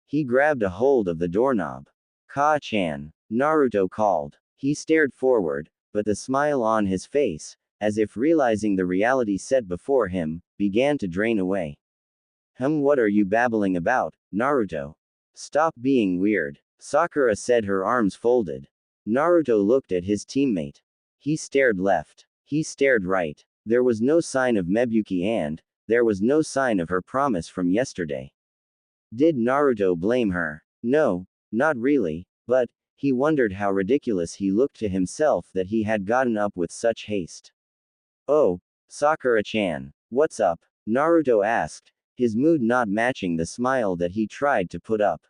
He grabbed a hold of the doorknob. Ka-chan, Naruto called. He stared forward, but the smile on his face, as if realizing the reality set before him, began to drain away. What are you babbling about, Naruto? Stop being weird. Sakura said, her arms folded. Naruto looked at his teammate. He stared left. He stared right. There was no sign of Mebuki and there was no sign of her promise from yesterday. Did Naruto blame her? No, not really, but he wondered how ridiculous he looked to himself that he had gotten up with such haste. Oh, Sakura-chan, what's up? Naruto asked, his mood not matching the smile that he tried to put up.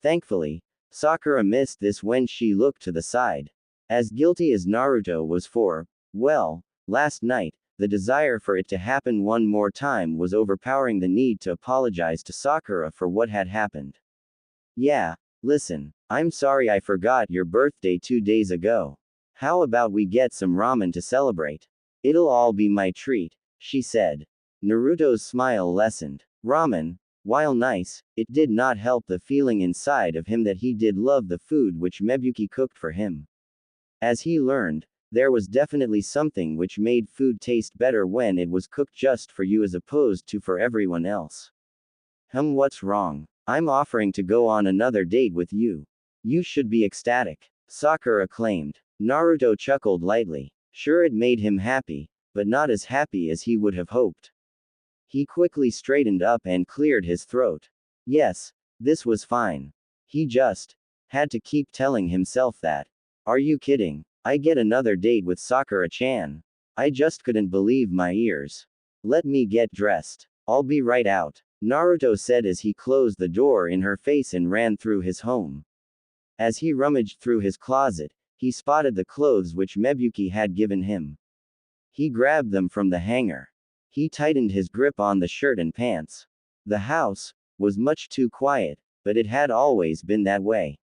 Thankfully, Sakura missed this when she looked to the side. As guilty as Naruto was for, well, last night, the desire for it to happen one more time was overpowering the need to apologize to Sakura for what had happened. Yeah, listen, I'm sorry I forgot your birthday 2 days ago. How about we get some ramen to celebrate? It'll all be my treat, she said. Naruto's smile lessened. Ramen, while nice, it did not help the feeling inside of him that he did love the food which Mebuki cooked for him. As he learned, there was definitely something which made food taste better when it was cooked just for you as opposed to for everyone else. What's wrong? I'm offering to go on another date with you. You should be ecstatic, Sakura claimed. Naruto chuckled lightly. Sure, it made him happy, but not as happy as he would have hoped. He quickly straightened up and cleared his throat. Yes, this was fine. He just had to keep telling himself that. Are you kidding? I get another date with Sakura-chan. I just couldn't believe my ears. Let me get dressed. I'll be right out, Naruto said as he closed the door in her face and ran through his home. As he rummaged through his closet, he spotted the clothes which Mebuki had given him. He grabbed them from the hanger. He tightened his grip on the shirt and pants. The house was much too quiet, but it had always been that way.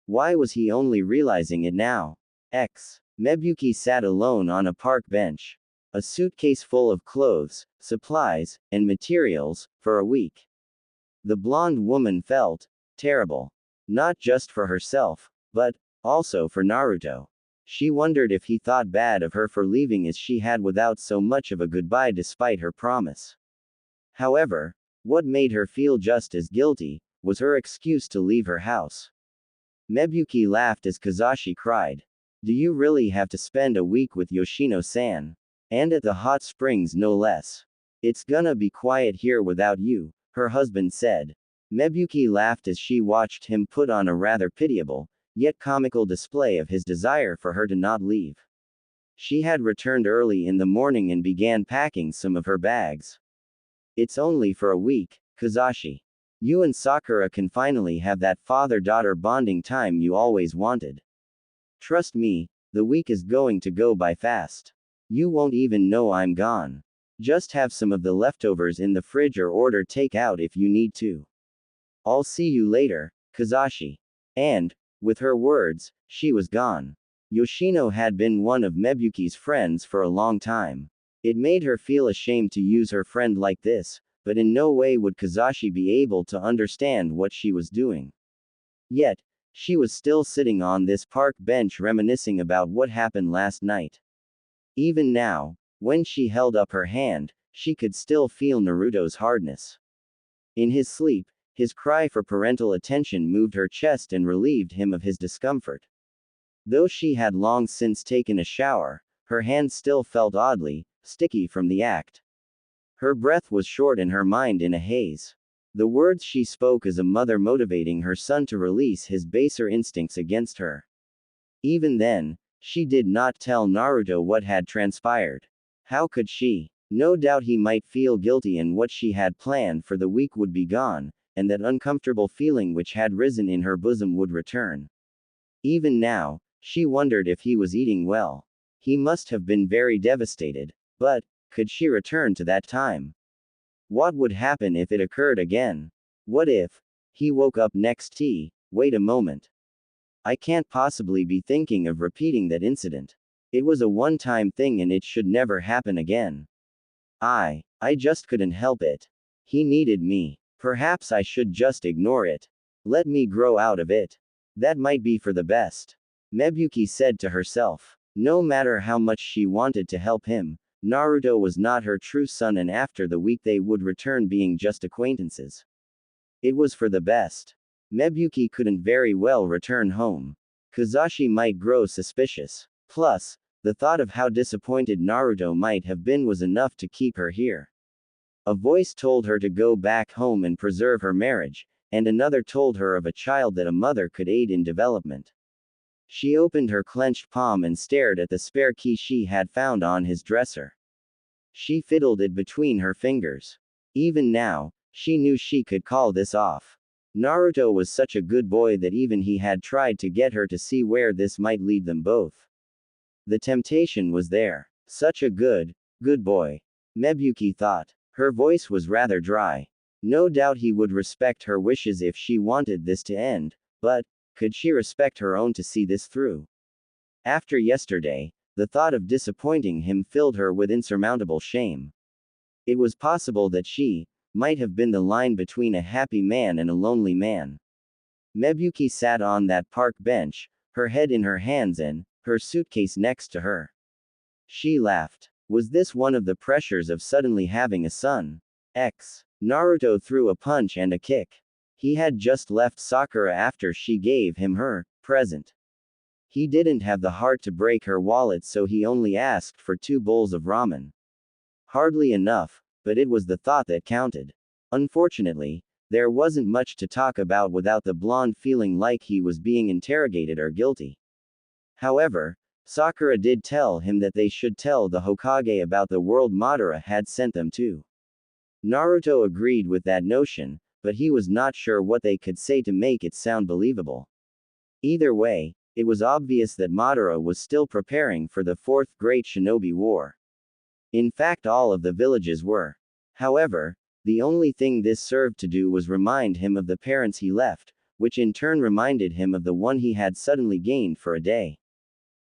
Why was he only realizing it now? Mebuki sat alone on a park bench. A suitcase full of clothes, supplies, and materials, for a week. The blonde woman felt terrible. Not just for herself, but also for Naruto. She wondered if he thought bad of her for leaving as she had without so much of a goodbye despite her promise. However, what made her feel just as guilty was her excuse to leave her house. Mebuki laughed as Kazashi cried. Do you really have to spend a week with Yoshino-san? And at the hot springs no less. It's gonna be quiet here without you, her husband said. Mebuki laughed as she watched him put on a rather pitiable, yet comical display of his desire for her to not leave. She had returned early in the morning and began packing some of her bags. It's only for a week, Kazashi. You and Sakura can finally have that father-daughter bonding time you always wanted. Trust me, the week is going to go by fast. You won't even know I'm gone. Just have some of the leftovers in the fridge or order takeout if you need to. I'll see you later, Kazashi. And, with her words, she was gone. Yoshino had been one of Mebuki's friends for a long time. It made her feel ashamed to use her friend like this, but in no way would Kazashi be able to understand what she was doing. Yet, she was still sitting on this park bench reminiscing about what happened last night. Even now, when she held up her hand, she could still feel Naruto's hardness. In his sleep, his cry for parental attention moved her chest and relieved him of his discomfort. Though she had long since taken a shower, her hand still felt oddly sticky from the act. Her breath was short and her mind in a haze. The words she spoke as a mother motivating her son to release his baser instincts against her. Even then, she did not tell Naruto what had transpired. How could she? No doubt he might feel guilty and what she had planned for the week would be gone, and that uncomfortable feeling which had risen in her bosom would return. Even now, she wondered if he was eating well. He must have been very devastated. But, could she return to that time? What would happen if it occurred again? What if? He woke up next. Wait a moment. I can't possibly be thinking of repeating that incident. It was a one-time thing and it should never happen again. I just couldn't help it. He needed me. Perhaps I should just ignore it. Let me grow out of it. That might be for the best. Mebuki said to herself. No matter how much she wanted to help him, Naruto was not her true son and after the week they would return being just acquaintances. It was for the best. Mebuki couldn't very well return home. Kazashi might grow suspicious. Plus, the thought of how disappointed Naruto might have been was enough to keep her here. A voice told her to go back home and preserve her marriage, and another told her of a child that a mother could aid in development. She opened her clenched palm and stared at the spare key she had found on his dresser. She fiddled it between her fingers. Even now, she knew she could call this off. Naruto was such a good boy that even he had tried to get her to see where this might lead them both. The temptation was there. Such a good boy. Mebuki thought. Her voice was rather dry. No doubt he would respect her wishes if she wanted this to end, but, could she respect her own to see this through? After yesterday, the thought of disappointing him filled her with insurmountable shame. It was possible that she might have been the line between a happy man and a lonely man. Mebuki sat on that park bench, her head in her hands and her suitcase next to her. She laughed. Was this one of the pressures of suddenly having a son? Naruto threw a punch and a kick. He had just left Sakura after she gave him her present. He didn't have the heart to break her wallet, so he only asked for 2 bowls of ramen. Hardly enough, but it was the thought that counted. Unfortunately, there wasn't much to talk about without the blonde feeling like he was being interrogated or guilty. However, Sakura did tell him that they should tell the Hokage about the world Madara had sent them to. Naruto agreed with that notion, but he was not sure what they could say to make it sound believable. Either way, it was obvious that Madara was still preparing for the Fourth Great Shinobi War. In fact, all of the villages were. However, the only thing this served to do was remind him of the parents he left, which in turn reminded him of the one he had suddenly gained for a day.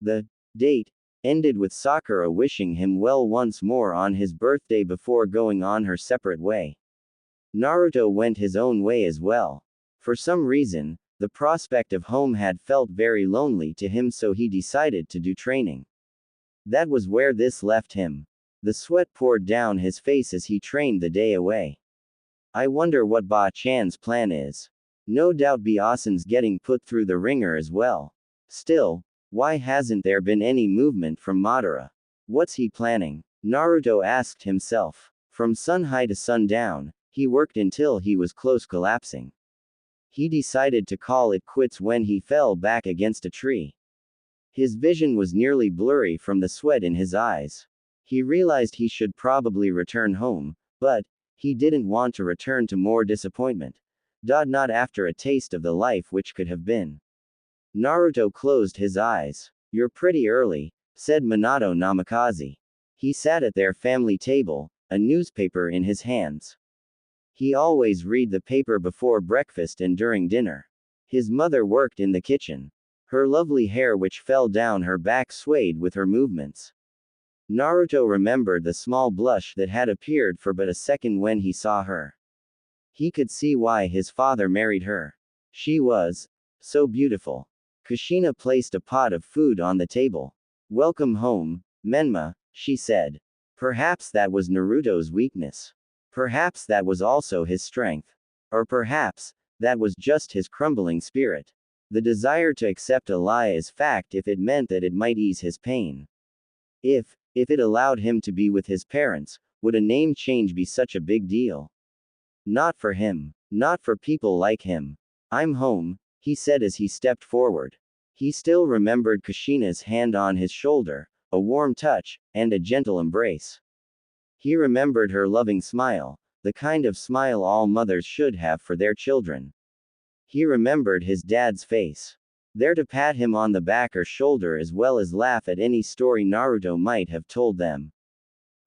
The date ended with Sakura wishing him well once more on his birthday before going on her separate way. Naruto went his own way as well. For some reason, the prospect of home had felt very lonely to him, so he decided to do training. That was where this left him. The sweat poured down his face as he trained the day away. I wonder what Ba-chan's plan is. No doubt Byasan's getting put through the ringer as well. Still, why hasn't there been any movement from Madara? What's he planning? Naruto asked himself. From sun high to sundown, he worked until he was close collapsing. He decided to call it quits when he fell back against a tree. His vision was nearly blurry from the sweat in his eyes. He realized he should probably return home, but he didn't want to return to more disappointment. Not after a taste of the life which could have been. Naruto closed his eyes. You're pretty early, said Minato Namikaze. He sat at their family table, a newspaper in his hands. He always read the paper before breakfast and during dinner. His mother worked in the kitchen. Her lovely hair which fell down her back swayed with her movements. Naruto remembered the small blush that had appeared for but a second when he saw her. He could see why his father married her. She was so beautiful. Kushina placed a pot of food on the table. Welcome home, Menma, she said. Perhaps that was Naruto's weakness. Perhaps that was also his strength. Or perhaps, that was just his crumbling spirit. The desire to accept a lie as fact if it meant that it might ease his pain. If it allowed him to be with his parents, would a name change be such a big deal? Not for him. Not for people like him. I'm home, he said as he stepped forward. He still remembered Kushina's hand on his shoulder, a warm touch, and a gentle embrace. He remembered her loving smile, the kind of smile all mothers should have for their children. He remembered his dad's face. There to pat him on the back or shoulder as well as laugh at any story Naruto might have told them.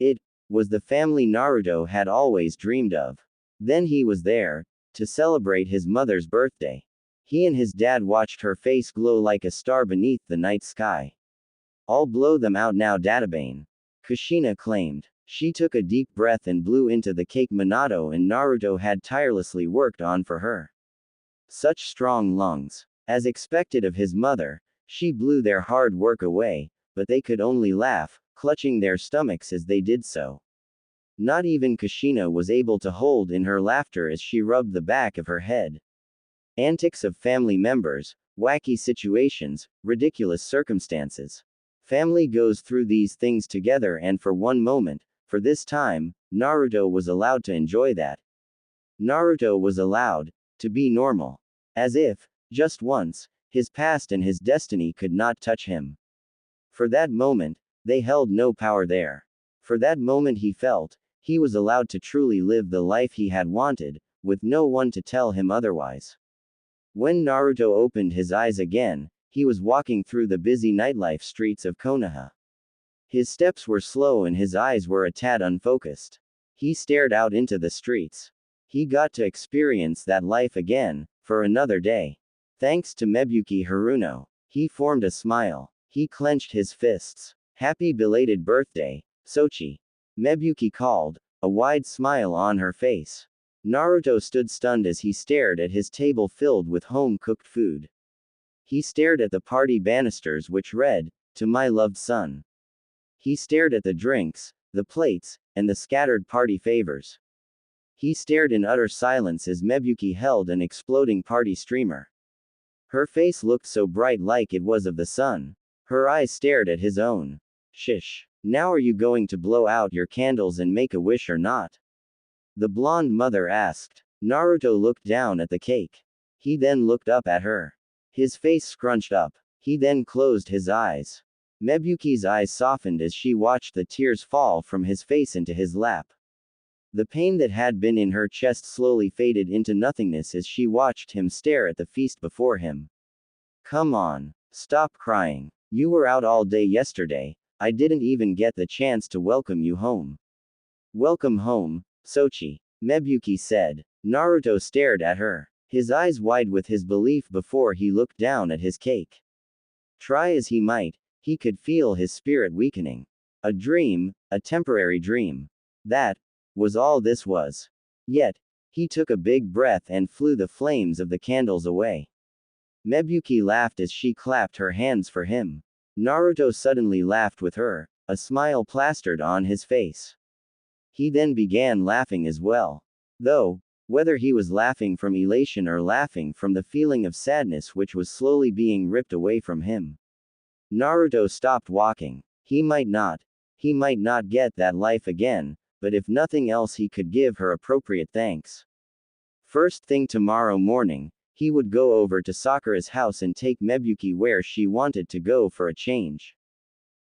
It was the family Naruto had always dreamed of. Then he was there, to celebrate his mother's birthday. He and his dad watched her face glow like a star beneath the night sky. I'll blow them out now, Databane. Kushina claimed. She took a deep breath and blew into the cake Minato and Naruto had tirelessly worked on for her. Such strong lungs. As expected of his mother, she blew their hard work away, but they could only laugh, clutching their stomachs as they did so. Not even Kushina was able to hold in her laughter as she rubbed the back of her head. Antics of family members, wacky situations, ridiculous circumstances. Family goes through these things together, and for one moment, for this time, Naruto was allowed to enjoy that. Naruto was allowed to be normal. As if, just once, his past and his destiny could not touch him. For that moment, they held no power there. For that moment he felt, he was allowed to truly live the life he had wanted, with no one to tell him otherwise. When Naruto opened his eyes again, he was walking through the busy nightlife streets of Konoha. His steps were slow and his eyes were a tad unfocused. He stared out into the streets. He got to experience that life again, for another day. Thanks to Mebuki Haruno. He formed a smile. He clenched his fists. Happy belated birthday, Sochi. Mebuki called, a wide smile on her face. Naruto stood stunned as he stared at his table filled with home-cooked food. He stared at the party banisters which read, "To my loved son." He stared at the drinks, the plates, and the scattered party favors. He stared in utter silence as Mebuki held an exploding party streamer. Her face looked so bright like it was of the sun. Her eyes stared at his own. Shish. Now are you going to blow out your candles and make a wish or not? The blonde mother asked. Naruto looked down at the cake. He then looked up at her. His face scrunched up. He then closed his eyes. Mebuki's eyes softened as she watched the tears fall from his face into his lap. The pain that had been in her chest slowly faded into nothingness as she watched him stare at the feast before him. Come on. Stop crying. You were out all day yesterday. I didn't even get the chance to welcome you home. Welcome home, Sochi, Mebuki said. Naruto stared at her, his eyes wide with his belief before he looked down at his cake. Try as he might, he could feel his spirit weakening. A dream, a temporary dream. That was all this was. Yet, he took a big breath and flew the flames of the candles away. Mebuki laughed as she clapped her hands for him. Naruto suddenly laughed with her, a smile plastered on his face. He then began laughing as well. Though, whether he was laughing from elation or laughing from the feeling of sadness which was slowly being ripped away from him. Naruto stopped walking. He might not get that life again, but if nothing else he could give her appropriate thanks. First thing tomorrow morning, he would go over to Sakura's house and take Mebuki where she wanted to go for a change.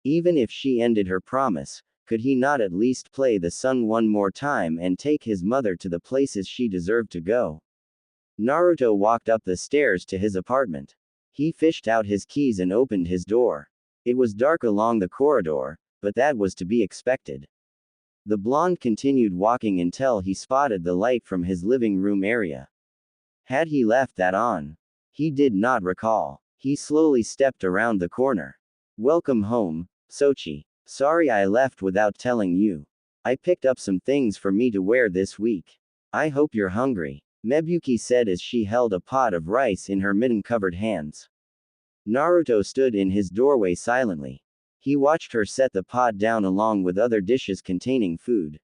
Even if she ended her promise, could he not at least play the sun one more time and take his mother to the places she deserved to go? Naruto walked up the stairs to his apartment. He fished out his keys and opened his door. It was dark along the corridor, but that was to be expected. The blonde continued walking until he spotted the light from his living room area. Had he left that on? He did not recall. He slowly stepped around the corner. Welcome home, Sochi. Sorry I left without telling you. I picked up some things for me to wear this week. I hope you're hungry, Mebuki said as she held a pot of rice in her mitten-covered hands. Naruto stood in his doorway silently. He watched her set the pot down along with other dishes containing food.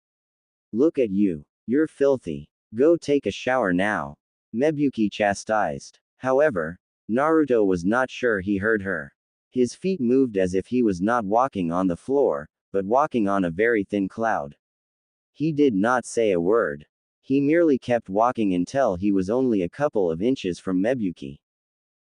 Look at you. You're filthy. Go take a shower now, Mebuki chastised. However, Naruto was not sure he heard her. His feet moved as if he was not walking on the floor, but walking on a very thin cloud. He did not say a word. He merely kept walking until he was only a couple of inches from Mebuki.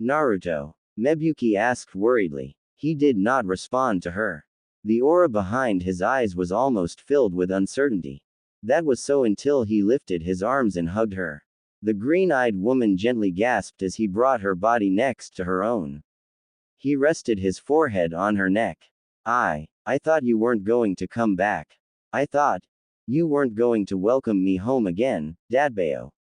Naruto? Mebuki asked worriedly. He did not respond to her. The aura behind his eyes was almost filled with uncertainty. That was so until he lifted his arms and hugged her. The green-eyed woman gently gasped as he brought her body next to her own. He rested his forehead on her neck. I thought you weren't going to come back. I thought you weren't going to welcome me home again, Dadbao.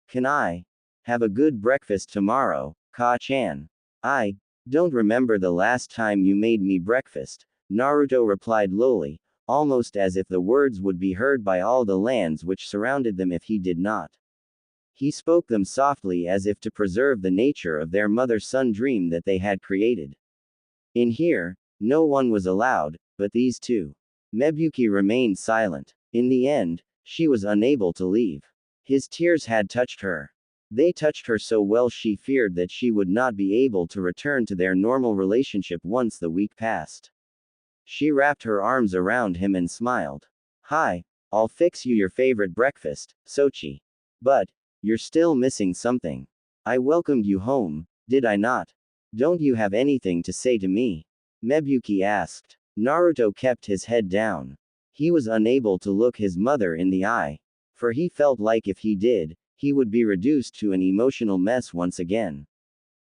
Can I have a good breakfast tomorrow, Ka-chan? I don't remember the last time you made me breakfast, Naruto replied lowly, almost as if the words would be heard by all the lands which surrounded them if he did not. He spoke them softly as if to preserve the nature of their mother-son dream that they had created. In here, no one was allowed, but these two. Mebuki remained silent. In the end, she was unable to leave. His tears had touched her. They touched her so well she feared that she would not be able to return to their normal relationship once the week passed. She wrapped her arms around him and smiled. Hi, I'll fix you your favorite breakfast, Sochi. But you're still missing something. I welcomed you home, did I not? Don't you have anything to say to me? Mebuki asked. Naruto kept his head down. He was unable to look his mother in the eye, for he felt like if he did, he would be reduced to an emotional mess once again.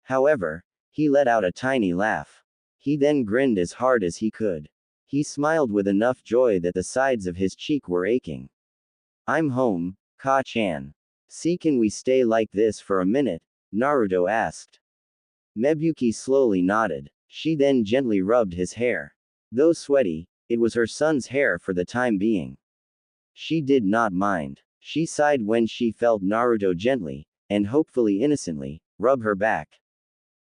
However, he let out a tiny laugh. He then grinned as hard as he could. He smiled with enough joy that the sides of his cheek were aching. I'm home, Ka-chan. See, can we stay like this for a minute? Naruto asked. Mebuki slowly nodded. She then gently rubbed his hair. Though sweaty, it was her son's hair for the time being. She did not mind. She sighed when she felt Naruto gently, and hopefully innocently, rub her back.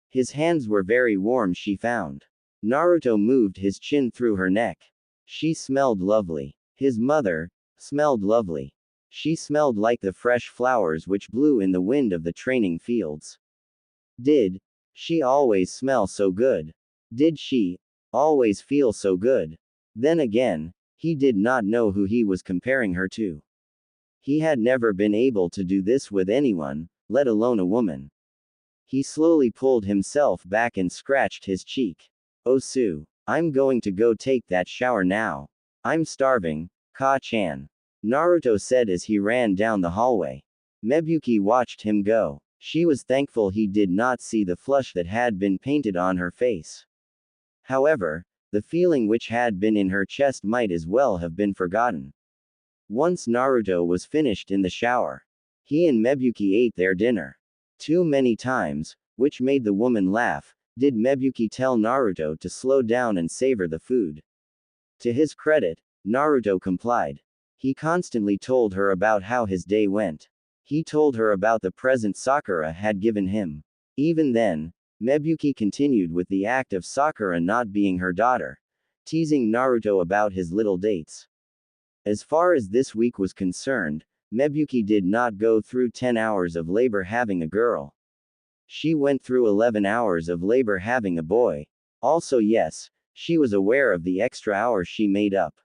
His hands were very warm she found. Naruto moved his chin through her neck. She smelled lovely. His mother smelled lovely. She smelled like the fresh flowers which blew in the wind of the training fields. Did she always smell so good? Did she always feel so good? Then again, he did not know who he was comparing her to. He had never been able to do this with anyone, let alone a woman. He slowly pulled himself back and scratched his cheek. Oh Sue, I'm going to go take that shower now. I'm starving, Ka-chan. Naruto said as he ran down the hallway. Mebuki watched him go. She was thankful he did not see the flush that had been painted on her face. However, the feeling which had been in her chest might as well have been forgotten. Once Naruto was finished in the shower, he and Mebuki ate their dinner. Too many times, which made the woman laugh, did Mebuki tell Naruto to slow down and savor the food. To his credit, Naruto complied. He constantly told her about how his day went. He told her about the present Sakura had given him. Even then, Mebuki continued with the act of Sakura not being her daughter, teasing Naruto about his little dates. As far as this week was concerned, Mebuki did not go through 10 hours of labor having a girl. She went through 11 hours of labor having a boy. Also, yes, she was aware of the extra hours she made up.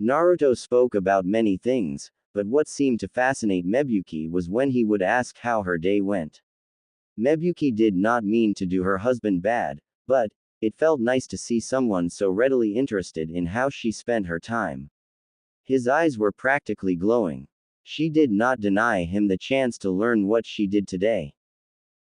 Naruto spoke about many things, but what seemed to fascinate Mebuki was when he would ask how her day went. Mebuki did not mean to do her husband bad, but it felt nice to see someone so readily interested in how she spent her time. His eyes were practically glowing. She did not deny him the chance to learn what she did today.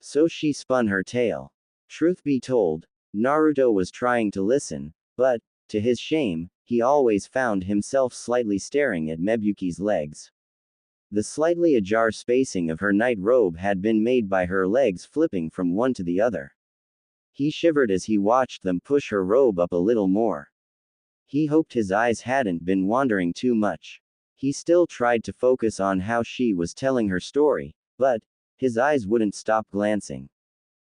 So she spun her tale. Truth be told, Naruto was trying to listen, but, to his shame, he always found himself slightly staring at Mebuki's legs. The slightly ajar spacing of her night robe had been made by her legs flipping from one to the other. He shivered as he watched them push her robe up a little more. He hoped his eyes hadn't been wandering too much. He still tried to focus on how she was telling her story, but his eyes wouldn't stop glancing.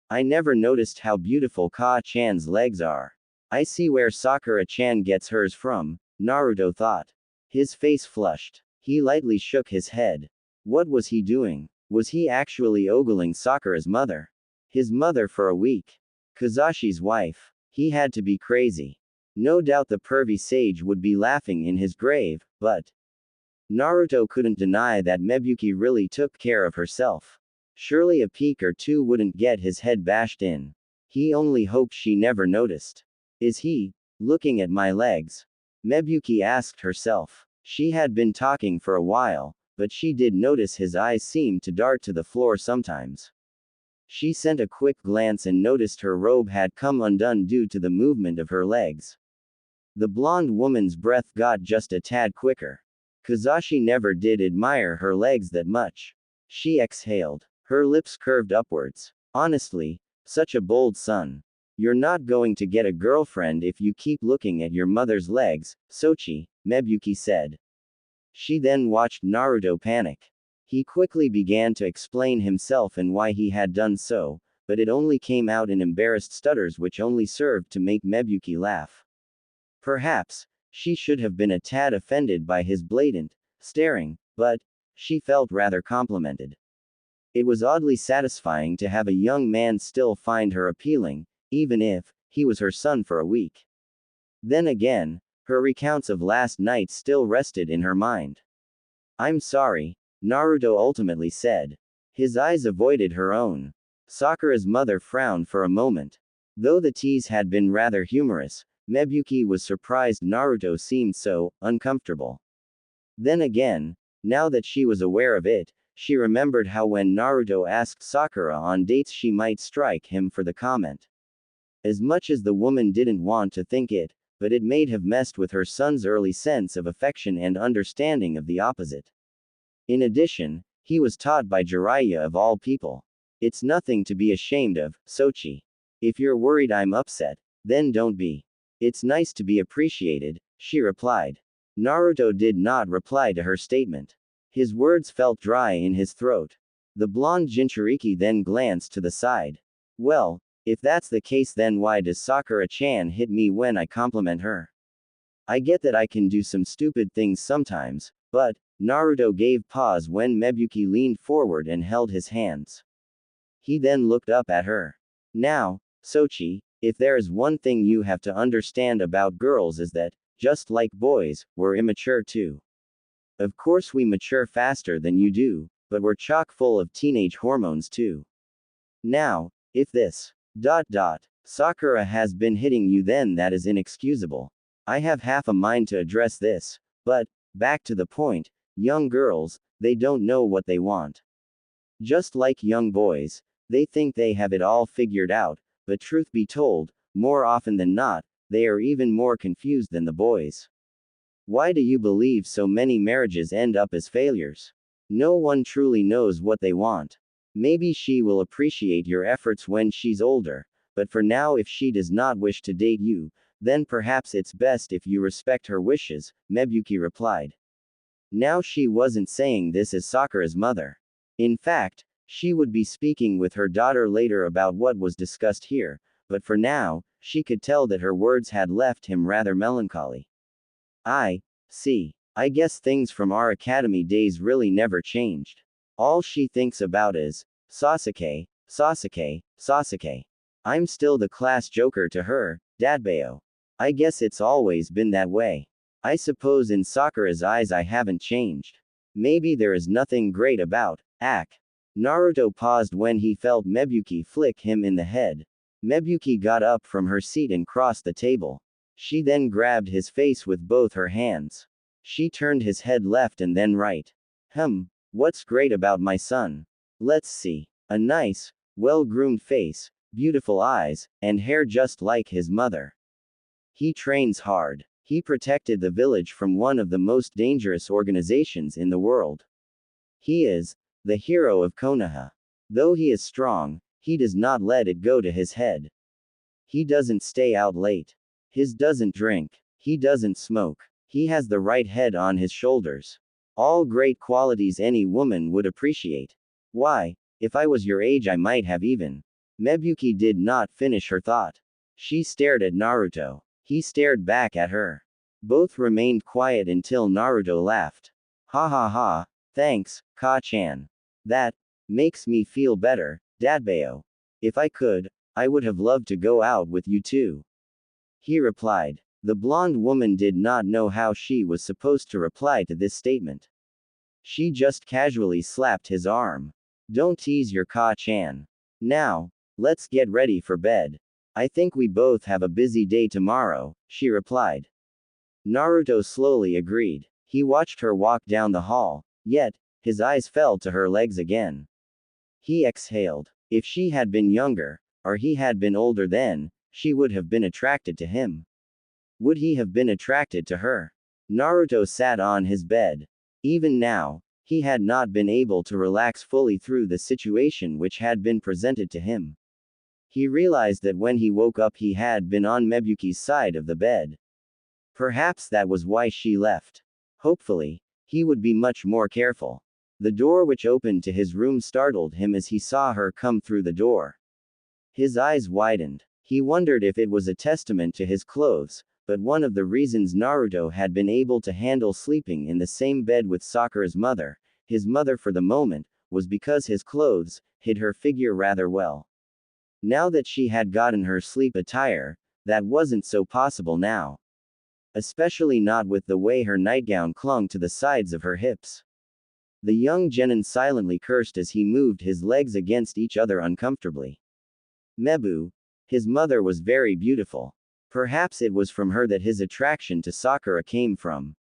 I never noticed how beautiful Ka-chan's legs are. I see where Sakura-chan gets hers from, Naruto thought. His face flushed. He lightly shook his head. What was he doing? Was he actually ogling Sakura's mother? His mother for a week. Kazashi's wife. He had to be crazy. No doubt the pervy sage would be laughing in his grave, but Naruto couldn't deny that Mebuki really took care of herself. Surely a peek or two wouldn't get his head bashed in. He only hoped she never noticed. Is he looking at my legs? Mebuki asked herself. She had been talking for a while, but she did notice his eyes seemed to dart to the floor sometimes. She sent a quick glance and noticed her robe had come undone due to the movement of her legs. The blonde woman's breath got just a tad quicker. Kazashi never did admire her legs that much. She exhaled. Her lips curved upwards. Honestly, such a bold son. You're not going to get a girlfriend if you keep looking at your mother's legs, Sochi, Mebuki said. She then watched Naruto panic. He quickly began to explain himself and why he had done so, but it only came out in embarrassed stutters which only served to make Mebuki laugh. Perhaps, she should have been a tad offended by his blatant staring, but she felt rather complimented. It was oddly satisfying to have a young man still find her appealing, even if he was her son for a week. Then again, her recounts of last night still rested in her mind. I'm sorry, Naruto ultimately said. His eyes avoided her own. Sakura's mother frowned for a moment. Though the tease had been rather humorous, Mebuki was surprised Naruto seemed so uncomfortable. Then again, now that she was aware of it, she remembered how when Naruto asked Sakura on dates she might strike him for the comment. As much as the woman didn't want to think it, but it may have messed with her son's early sense of affection and understanding of the opposite. In addition, he was taught by Jiraiya of all people. It's nothing to be ashamed of, Sochi. If you're worried I'm upset, then don't be. It's nice to be appreciated, she replied. Naruto did not reply to her statement. His words felt dry in his throat. The blonde Jinchuriki then glanced to the side. Well, if that's the case then why does Sakura-chan hit me when I compliment her? I get that I can do some stupid things sometimes, but Naruto gave pause when Mebuki leaned forward and held his hands. He then looked up at her. Now, Sochi, if there is one thing you have to understand about girls is that, just like boys, we're immature too. Of course we mature faster than you do, but we're chock full of teenage hormones too. Now, if this Sakura has been hitting you then that is inexcusable. I have half a mind to address this, but, back to the point, young girls, they don't know what they want. Just like young boys, they think they have it all figured out, but truth be told, more often than not, they are even more confused than the boys. Why do you believe so many marriages end up as failures? No one truly knows what they want. Maybe she will appreciate your efforts when she's older, but for now, if she does not wish to date you, then perhaps it's best if you respect her wishes, Mebuki replied. Now she wasn't saying this as Sakura's mother. In fact, she would be speaking with her daughter later about what was discussed here, but for now, she could tell that her words had left him rather melancholy. I see. I guess things from our academy days really never changed. All she thinks about is Sasuke, Sasuke, Sasuke. I'm still the class joker to her, Dadbao. I guess it's always been that way. I suppose in Sakura's eyes I haven't changed. Maybe there is nothing great about Naruto paused when he felt Mebuki flick him in the head. Mebuki got up from her seat and crossed the table. She then grabbed his face with both her hands. She turned his head left and then right. What's great about my son? Let's see. A nice, well-groomed face, beautiful eyes, and hair just like his mother. He trains hard. He protected the village from one of the most dangerous organizations in the world. He is the hero of Konoha. Though he is strong, he does not let it go to his head. He doesn't stay out late. He doesn't drink. He doesn't smoke. He has the right head on his shoulders. All great qualities any woman would appreciate. Why, if I was your age I might have even. Mebuki did not finish her thought. She stared at Naruto. He stared back at her. Both remained quiet until Naruto laughed. Ha ha ha, thanks, Ka-chan. That makes me feel better, Dadbao. If I could, I would have loved to go out with you too. He replied. The blonde woman did not know how she was supposed to reply to this statement. She just casually slapped his arm. Don't tease your Ka-chan. Now, let's get ready for bed. I think we both have a busy day tomorrow, she replied. Naruto slowly agreed. He watched her walk down the hall, yet, his eyes fell to her legs again. He exhaled. If she had been younger, or he had been older then, she would have been attracted to him. Would he have been attracted to her? Naruto sat on his bed. Even now, he had not been able to relax fully through the situation which had been presented to him. He realized that when he woke up he had been on Mebuki's side of the bed. Perhaps that was why she left. Hopefully, he would be much more careful. The door which opened to his room startled him as he saw her come through the door. His eyes widened. He wondered if it was a testament to his clothes, but one of the reasons Naruto had been able to handle sleeping in the same bed with Sakura's mother, his mother for the moment, was because his clothes hid her figure rather well. Now that she had gotten her sleep attire, that wasn't so possible now. Especially not with the way her nightgown clung to the sides of her hips. The young genin silently cursed as he moved his legs against each other uncomfortably. Mebu, his mother was very beautiful. Perhaps it was from her that his attraction to Sakura came from.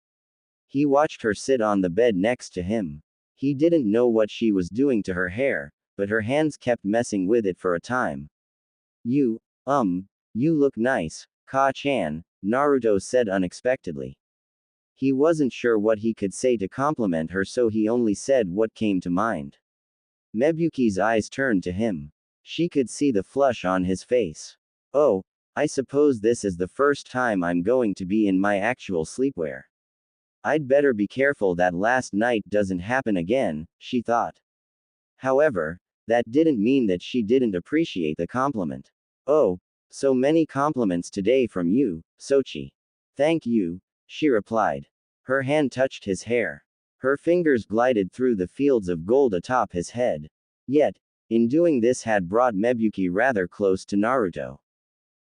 He watched her sit on the bed next to him. He didn't know what she was doing to her hair, but her hands kept messing with it for a time. You look nice, Ka-chan, Naruto said unexpectedly. He wasn't sure what he could say to compliment her, so he only said what came to mind. Mebuki's eyes turned to him. She could see the flush on his face. Oh, I suppose this is the first time I'm going to be in my actual sleepwear. I'd better be careful that last night doesn't happen again, she thought. However, that didn't mean that she didn't appreciate the compliment. Oh, so many compliments today from you, Sochi. Thank you, she replied. Her hand touched his hair. Her fingers glided through the fields of gold atop his head. Yet, in doing this had brought Mebuki rather close to Naruto.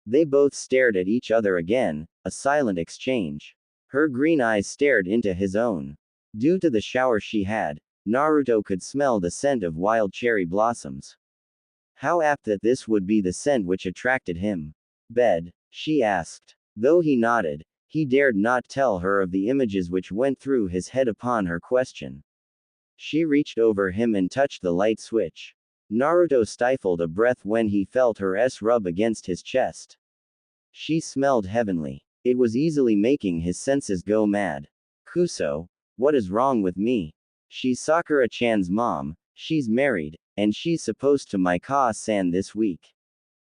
They both stared at each other again, a silent exchange. Her green eyes stared into his own. Due to the shower she had, Naruto could smell the scent of wild cherry blossoms. How apt that this would be the scent which attracted him. Bed? She asked. Though he nodded, he dared not tell her of the images which went through his head upon her question. She reached over him and touched the light switch. Naruto stifled a breath when he felt her rub against his chest. She smelled heavenly. It was easily making his senses go mad. Kuso, what is wrong with me? She's Sakura-chan's mom, she's married, and she's supposed to my Ka-san this week.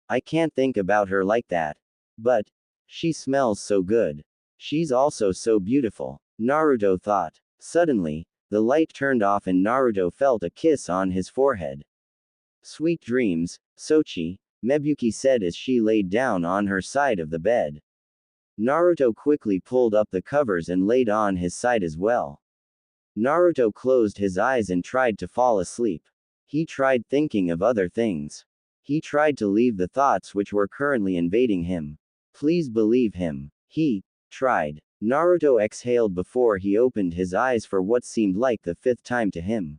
I can't think about her like that. But, she smells so good. She's also so beautiful, Naruto thought. Suddenly, the light turned off and Naruto felt a kiss on his forehead. Sweet dreams, Sochi, Mebuki said as she laid down on her side of the bed. Naruto quickly pulled up the covers and laid on his side as well. Naruto closed his eyes and tried to fall asleep. He tried thinking of other things. He tried to leave the thoughts which were currently invading him. Please believe him. He tried. Naruto exhaled before he opened his eyes for what seemed like the 5th time to him.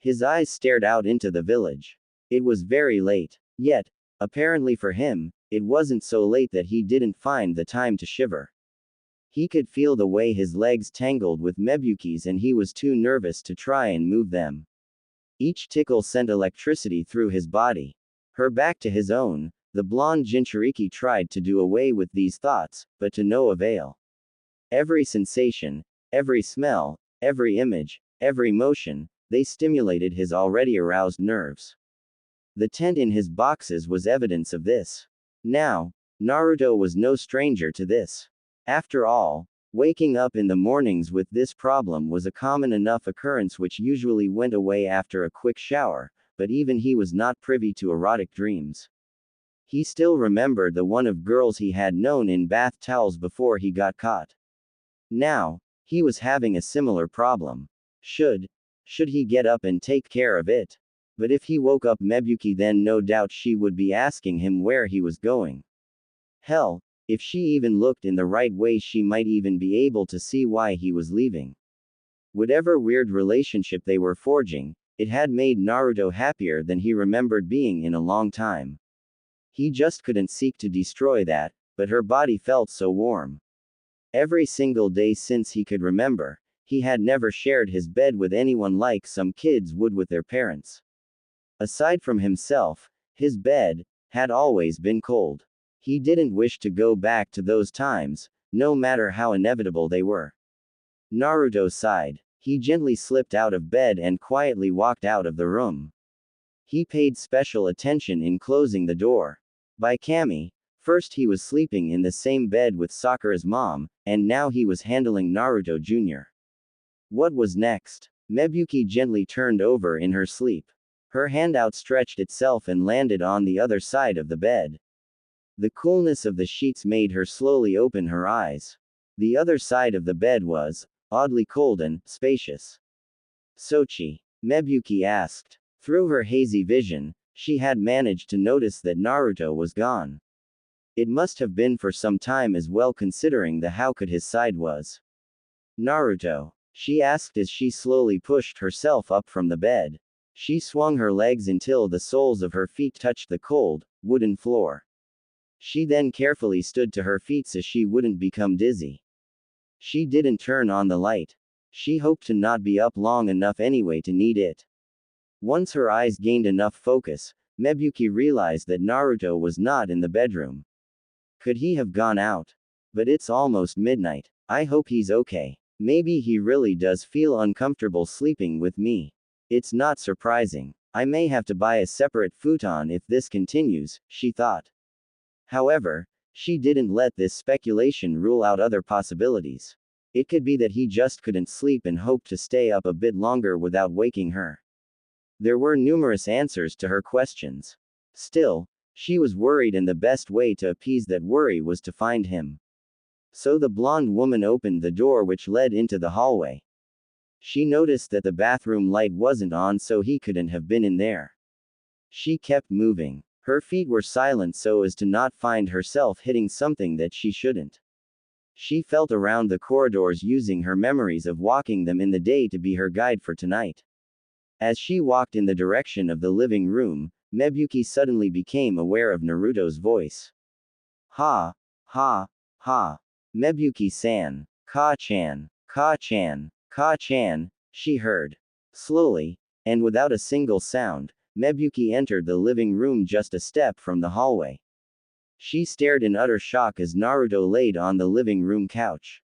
His eyes stared out into the village. It was very late. Yet, apparently for him, it wasn't so late that he didn't find the time to shiver. He could feel the way his legs tangled with Mebuki's and he was too nervous to try and move them. Each tickle sent electricity through his body. Her back to his own, the blonde Jinchuriki tried to do away with these thoughts, but to no avail. Every sensation, every smell, every image, every motion, they stimulated his already aroused nerves. The tent in his boxes was evidence of this. Now, Naruto was no stranger to this. After all, waking up in the mornings with this problem was a common enough occurrence which usually went away after a quick shower, but even he was not privy to erotic dreams. He still remembered the one of girls he had known in bath towels before he got caught. Now, he was having a similar problem. Should he get up and take care of it? But if he woke up Mebuki, then no doubt she would be asking him where he was going. Hell, if she even looked in the right way, she might even be able to see why he was leaving. Whatever weird relationship they were forging, it had made Naruto happier than he remembered being in a long time. He just couldn't seek to destroy that, but her body felt so warm. Every single day since he could remember, he had never shared his bed with anyone like some kids would with their parents. Aside from himself, his bed had always been cold. He didn't wish to go back to those times, no matter how inevitable they were. Naruto sighed. He gently slipped out of bed and quietly walked out of the room. He paid special attention in closing the door. By Kami, first he was sleeping in the same bed with Sakura's mom, and now he was handling Naruto Jr. What was next? Mebuki gently turned over in her sleep. Her hand outstretched itself and landed on the other side of the bed. The coolness of the sheets made her slowly open her eyes. The other side of the bed was oddly cold and spacious. Sochi? Mebuki asked. Through her hazy vision, she had managed to notice that Naruto was gone. It must have been for some time as well, considering the how could his side was. Naruto? She asked as she slowly pushed herself up from the bed. She swung her legs until the soles of her feet touched the cold, wooden floor. She then carefully stood to her feet so she wouldn't become dizzy. She didn't turn on the light. She hoped to not be up long enough anyway to need it. Once her eyes gained enough focus, Mebuki realized that Naruto was not in the bedroom. Could he have gone out? But it's almost midnight. I hope he's okay. Maybe he really does feel uncomfortable sleeping with me. It's not surprising. I may have to buy a separate futon if this continues, she thought. However, she didn't let this speculation rule out other possibilities. It could be that he just couldn't sleep and hoped to stay up a bit longer without waking her. There were numerous answers to her questions. Still, she was worried, and the best way to appease that worry was to find him. So the blonde woman opened the door which led into the hallway. She noticed that the bathroom light wasn't on, so he couldn't have been in there. She kept moving. Her feet were silent so as to not find herself hitting something that she shouldn't. She felt around the corridors, using her memories of walking them in the day to be her guide for tonight. As she walked in the direction of the living room, Mebuki suddenly became aware of Naruto's voice. Ha! Ha! Ha! Mebuki-san! Ka-chan! Ka-chan! Ka-chan! She heard. Slowly, and without a single sound, Mebuki entered the living room just a step from the hallway. She stared in utter shock as Naruto laid on the living room couch.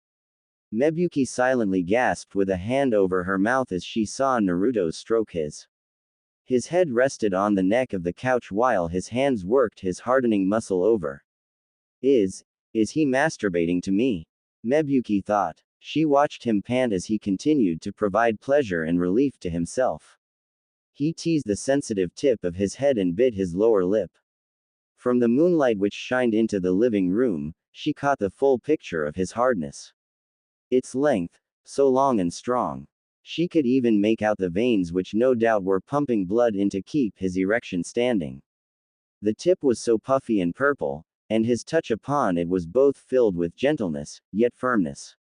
Mebuki silently gasped with a hand over her mouth as she saw Naruto stroke his. His head rested on the neck of the couch while his hands worked his hardening muscle over. Is he masturbating to me? Mebuki thought. She watched him pant as he continued to provide pleasure and relief to himself. He teased the sensitive tip of his head and bit his lower lip. From the moonlight which shined into the living room, she caught the full picture of his hardness. Its length, so long and strong. She could even make out the veins which no doubt were pumping blood in to keep his erection standing. The tip was so puffy and purple, and his touch upon it was both filled with gentleness, yet firmness.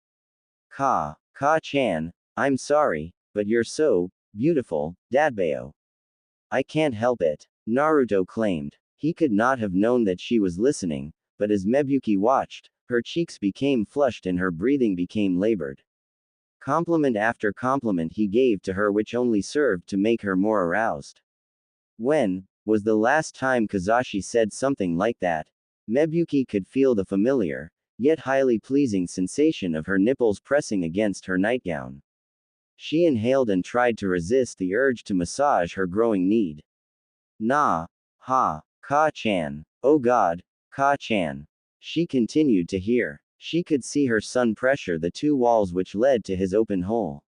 Ka-chan, I'm sorry, but you're so beautiful, Dadbao. I can't help it, Naruto claimed. He could not have known that she was listening, but as Mebuki watched, her cheeks became flushed and her breathing became labored. Compliment after compliment he gave to her which only served to make her more aroused. When was the last time Kazashi said something like that? Mebuki could feel the familiar, yet highly pleasing sensation of her nipples pressing against her nightgown. She inhaled and tried to resist the urge to massage her growing need. Ka-chan. Oh God, Ka-chan. She continued to hear. She could see her son pressure the two walls which led to his open hole.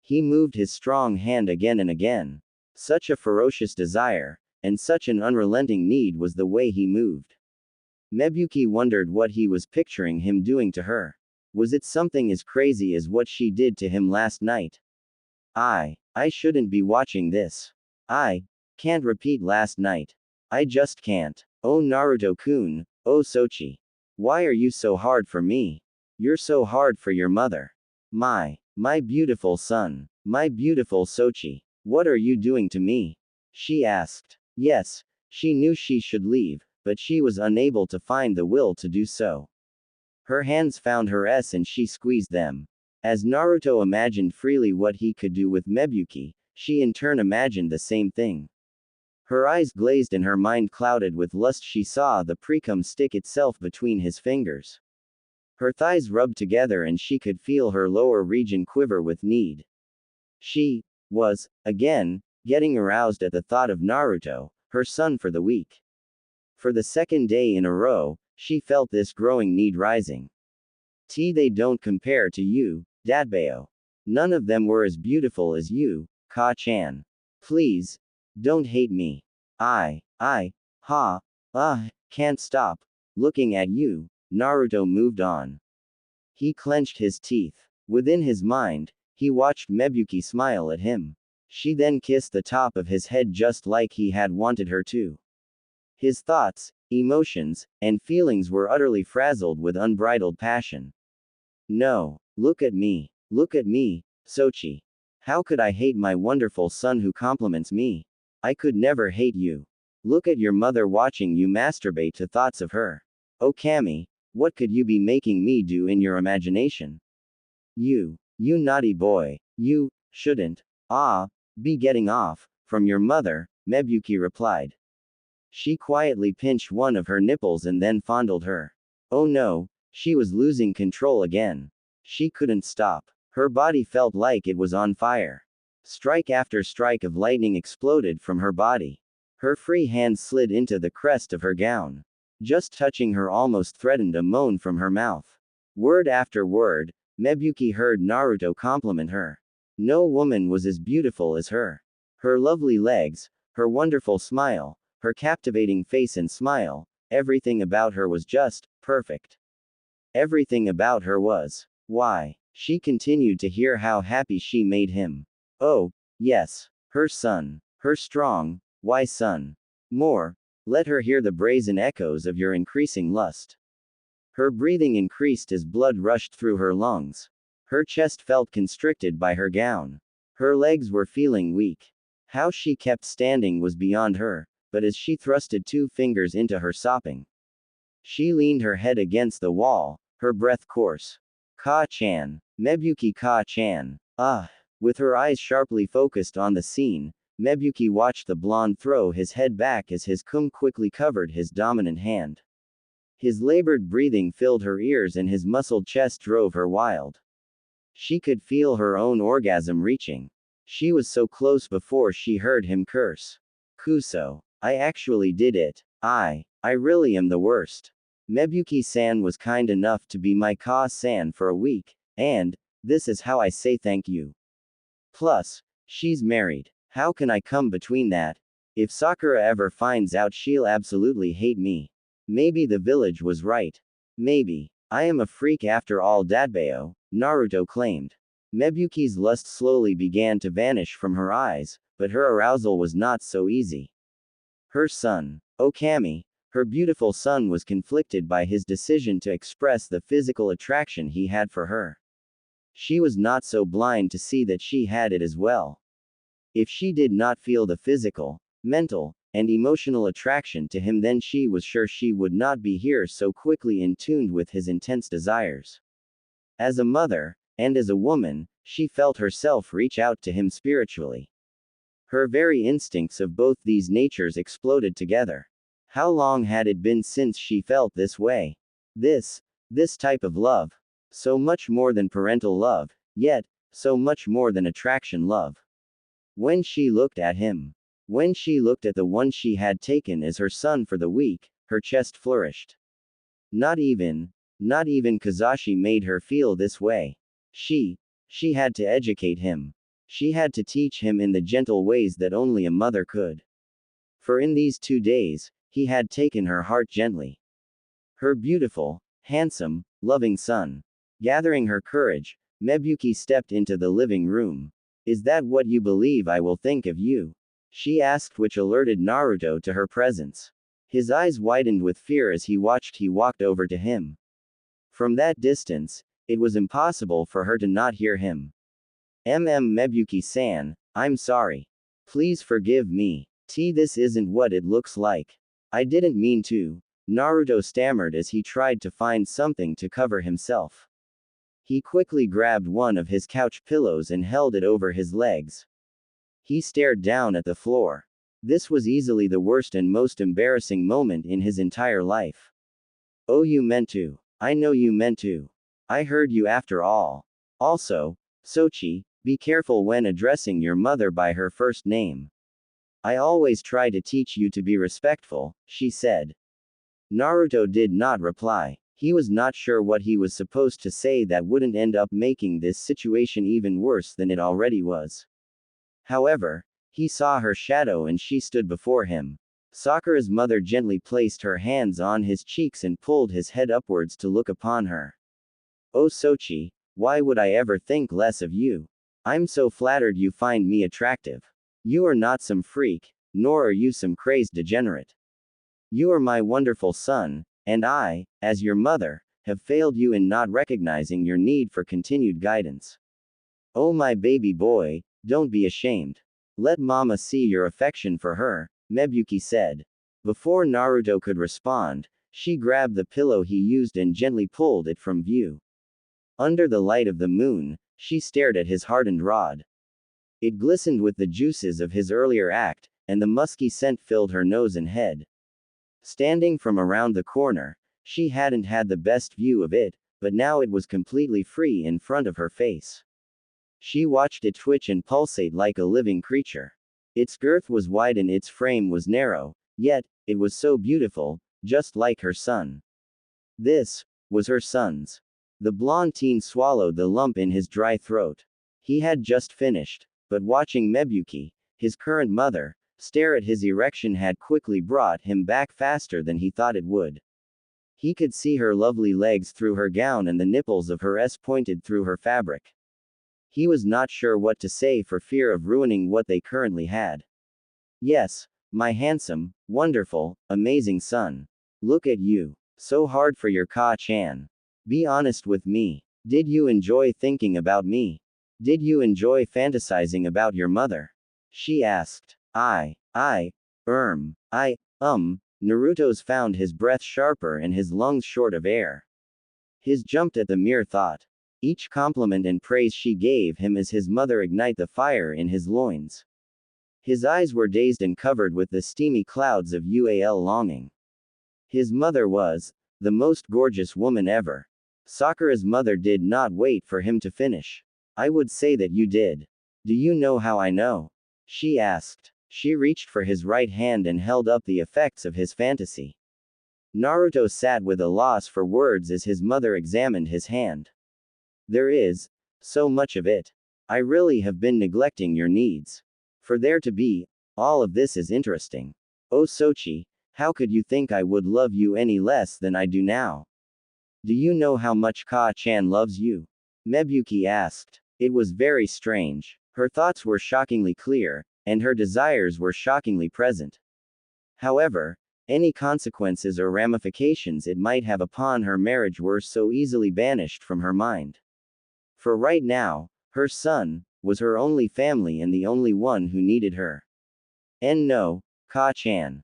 He moved his strong hand again and again. Such a ferocious desire, and such an unrelenting need was the way he moved. Mebuki wondered what he was picturing him doing to her. Was it something as crazy as what she did to him last night? I shouldn't be watching this. I can't repeat last night. I just can't. Oh Naruto-kun, oh Sochi. Why are you so hard for me? You're so hard for your mother. My beautiful son. My beautiful Sochi. What are you doing to me? She asked. Yes, she knew she should leave, but she was unable to find the will to do so. Her hands found hers and she squeezed them. As Naruto imagined freely what he could do with Mebuki, she in turn imagined the same thing. Her eyes glazed and her mind clouded with lust. She saw the precum stick itself between his fingers. Her thighs rubbed together and she could feel her lower region quiver with need. She was, again, getting aroused at the thought of Naruto, her son for the week. For the second day in a row, she felt this growing need rising. They don't compare to you, Dadbao. None of them were as beautiful as you, Ka-chan. Please, don't hate me. Can't stop looking at you. Naruto moved on. He clenched his teeth. Within his mind, he watched Mebuki smile at him. She then kissed the top of his head just like he had wanted her to. His thoughts, emotions, and feelings were utterly frazzled with unbridled passion. No, look at me, Sochi. How could I hate my wonderful son who compliments me? I could never hate you. Look at your mother watching you masturbate to thoughts of her. Oh Kami, what could you be making me do in your imagination? You naughty boy, you shouldn't be getting off from your mother, Mebuki replied. She quietly pinched one of her nipples and then fondled her. Oh no, she was losing control again. She couldn't stop. Her body felt like it was on fire. Strike after strike of lightning exploded from her body. Her free hand slid into the crest of her gown. Just touching her almost threatened a moan from her mouth. Word after word, Mebuki heard Naruto compliment her. No woman was as beautiful as her. Her lovely legs, her wonderful smile, her captivating face and smile, everything about her was just perfect. Everything about her was. Why? She continued to hear how happy she made him. Oh, yes, her son, her strong, wise son. More, let her hear the brazen echoes of your increasing lust. Her breathing increased as blood rushed through her lungs. Her chest felt constricted by her gown. Her legs were feeling weak. How she kept standing was beyond her, but as she thrusted 2 fingers into her sopping, she leaned her head against the wall, her breath coarse. Ka-chan. Mebuki Ka-chan. With her eyes sharply focused on the scene, Mebuki watched the blonde throw his head back as his cum quickly covered his dominant hand. His labored breathing filled her ears and his muscled chest drove her wild. She could feel her own orgasm reaching. She was so close before she heard him curse. Kuso. I actually did it. I really am the worst. Mebuki-san was kind enough to be my ka-san for a week, and, this is how I say thank you. Plus, she's married. How can I come between that? If Sakura ever finds out, she'll absolutely hate me. Maybe the village was right. Maybe. I am a freak after all, Dadbeo, Naruto claimed. Mebuki's lust slowly began to vanish from her eyes, but her arousal was not so easy. Her son, Okami, her beautiful son, was conflicted by his decision to express the physical attraction he had for her. She was not so blind to see that she had it as well. If she did not feel the physical, mental, and emotional attraction to him, then she was sure she would not be here so quickly in tune with his intense desires. As a mother, and as a woman, she felt herself reach out to him spiritually. Her very instincts of both these natures exploded together. How long had it been since she felt this way? This type of love. So much more than parental love, yet, so much more than attraction love. When she looked at him, when she looked at the one she had taken as her son for the week, her chest flourished. Not even Kazashi made her feel this way. She had to educate him. She had to teach him in the gentle ways that only a mother could. For in these 2 days, he had taken her heart gently. Her beautiful, handsome, loving son. Gathering her courage, Mebuki stepped into the living room. Is that what you believe I will think of you? She asked, which alerted Naruto to her presence. His eyes widened with fear as he walked over to him. From that distance, it was impossible for her to not hear him. Mebuki-san, I'm sorry. Please forgive me. This isn't what it looks like. I didn't mean to, Naruto stammered as he tried to find something to cover himself. He quickly grabbed one of his couch pillows and held it over his legs. He stared down at the floor. This was easily the worst and most embarrassing moment in his entire life. Oh, you meant to. I know you meant to. I heard you after all. Also, Sochi, be careful when addressing your mother by her first name. I always try to teach you to be respectful, she said. Naruto did not reply. He was not sure what he was supposed to say that wouldn't end up making this situation even worse than it already was. However, he saw her shadow and she stood before him. Sakura's mother gently placed her hands on his cheeks and pulled his head upwards to look upon her. Oh Sochi, why would I ever think less of you? I'm so flattered you find me attractive. You are not some freak, nor are you some crazed degenerate. You are my wonderful son, and I, as your mother, have failed you in not recognizing your need for continued guidance. Oh my baby boy, don't be ashamed. Let mama see your affection for her, Mebuki said. Before Naruto could respond, she grabbed the pillow he used and gently pulled it from view. Under the light of the moon, she stared at his hardened rod. It glistened with the juices of his earlier act, and the musky scent filled her nose and head. Standing from around the corner, she hadn't had the best view of it, but now it was completely free in front of her face. She watched it twitch and pulsate like a living creature. Its girth was wide and its frame was narrow, yet, it was so beautiful, just like her son. This was her son's. The blonde teen swallowed the lump in his dry throat. He had just finished, but watching Mebuki, his current mother, stare at his erection had quickly brought him back faster than he thought it would. He could see her lovely legs through her gown and the nipples of her S pointed through her fabric. He was not sure what to say for fear of ruining what they currently had. Yes, my handsome, wonderful, amazing son. Look at you. So hard for your ka-chan. Be honest with me. Did you enjoy thinking about me? Did you enjoy fantasizing about your mother? She asked. Naruto's found his breath sharper and his lungs short of air. His jumped at the mere thought. Each compliment and praise she gave him as his mother ignite the fire in his loins. His eyes were dazed and covered with the steamy clouds of longing. His mother was the most gorgeous woman ever. Sakura's mother did not wait for him to finish. I would say that you did. Do you know how I know? She asked. She reached for his right hand and held up the effects of his fantasy. Naruto sat with a loss for words as his mother examined his hand. There is so much of it. I really have been neglecting your needs. For there to be all of this is interesting. Oh Sochi, how could you think I would love you any less than I do now? Do you know how much Ka-chan loves you? Mebuki asked. It was very strange. Her thoughts were shockingly clear, and her desires were shockingly present. However, any consequences or ramifications it might have upon her marriage were so easily banished from her mind. For right now, her son was her only family and the only one who needed her. No, Ka-chan.